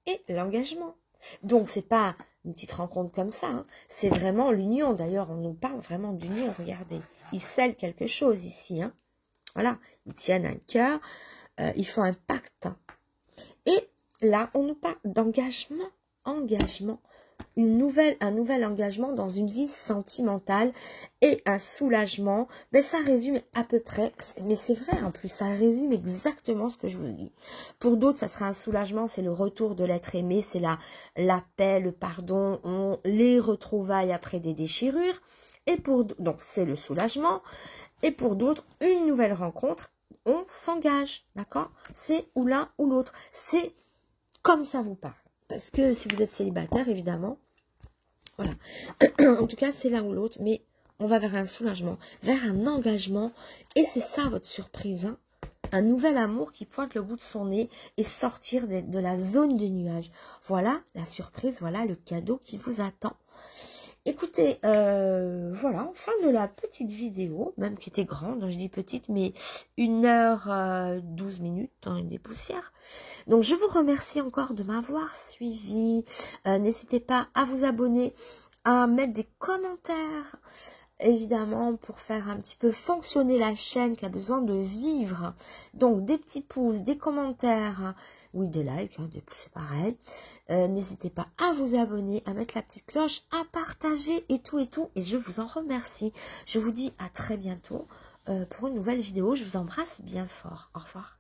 et l'engagement. Donc, c'est pas une petite rencontre comme ça. Hein. C'est vraiment l'union. D'ailleurs, on nous parle vraiment d'union. Regardez. Ils scellent quelque chose ici. Hein. Voilà. Ils tiennent un cœur. Ils font un pacte. Et là, on nous parle d'engagement. Engagement. Un nouvel engagement dans une vie sentimentale et un soulagement. Mais ça résume à peu près, mais c'est vrai en plus, ça résume exactement ce que je vous dis. Pour d'autres, ça sera un soulagement, c'est le retour de l'être aimé, c'est la paix, le pardon, les retrouvailles après des déchirures. Et donc c'est le soulagement. Et pour d'autres, une nouvelle rencontre, on s'engage, d'accord? C'est ou l'un ou l'autre. C'est comme ça vous parle. Parce que si vous êtes célibataire, évidemment, voilà. En tout cas, c'est l'un ou l'autre, mais on va vers un soulagement, vers un engagement. Et c'est ça votre surprise, hein. Un nouvel amour qui pointe le bout de son nez et sortir de la zone des nuages. Voilà la surprise, voilà le cadeau qui vous attend. Écoutez, voilà, fin de la petite vidéo, même qui était grande, je dis petite, mais 1h12 minutes, hein, des poussières. Donc, je vous remercie encore de m'avoir suivi. N'hésitez pas à vous abonner, à mettre des commentaires, évidemment, pour faire un petit peu fonctionner la chaîne qui a besoin de vivre. Donc, des petits pouces, des commentaires, oui, des likes, hein, c'est pareil. N'hésitez pas à vous abonner, à mettre la petite cloche, à partager et tout. Et je vous en remercie. Je vous dis à très bientôt pour une nouvelle vidéo. Je vous embrasse bien fort. Au revoir.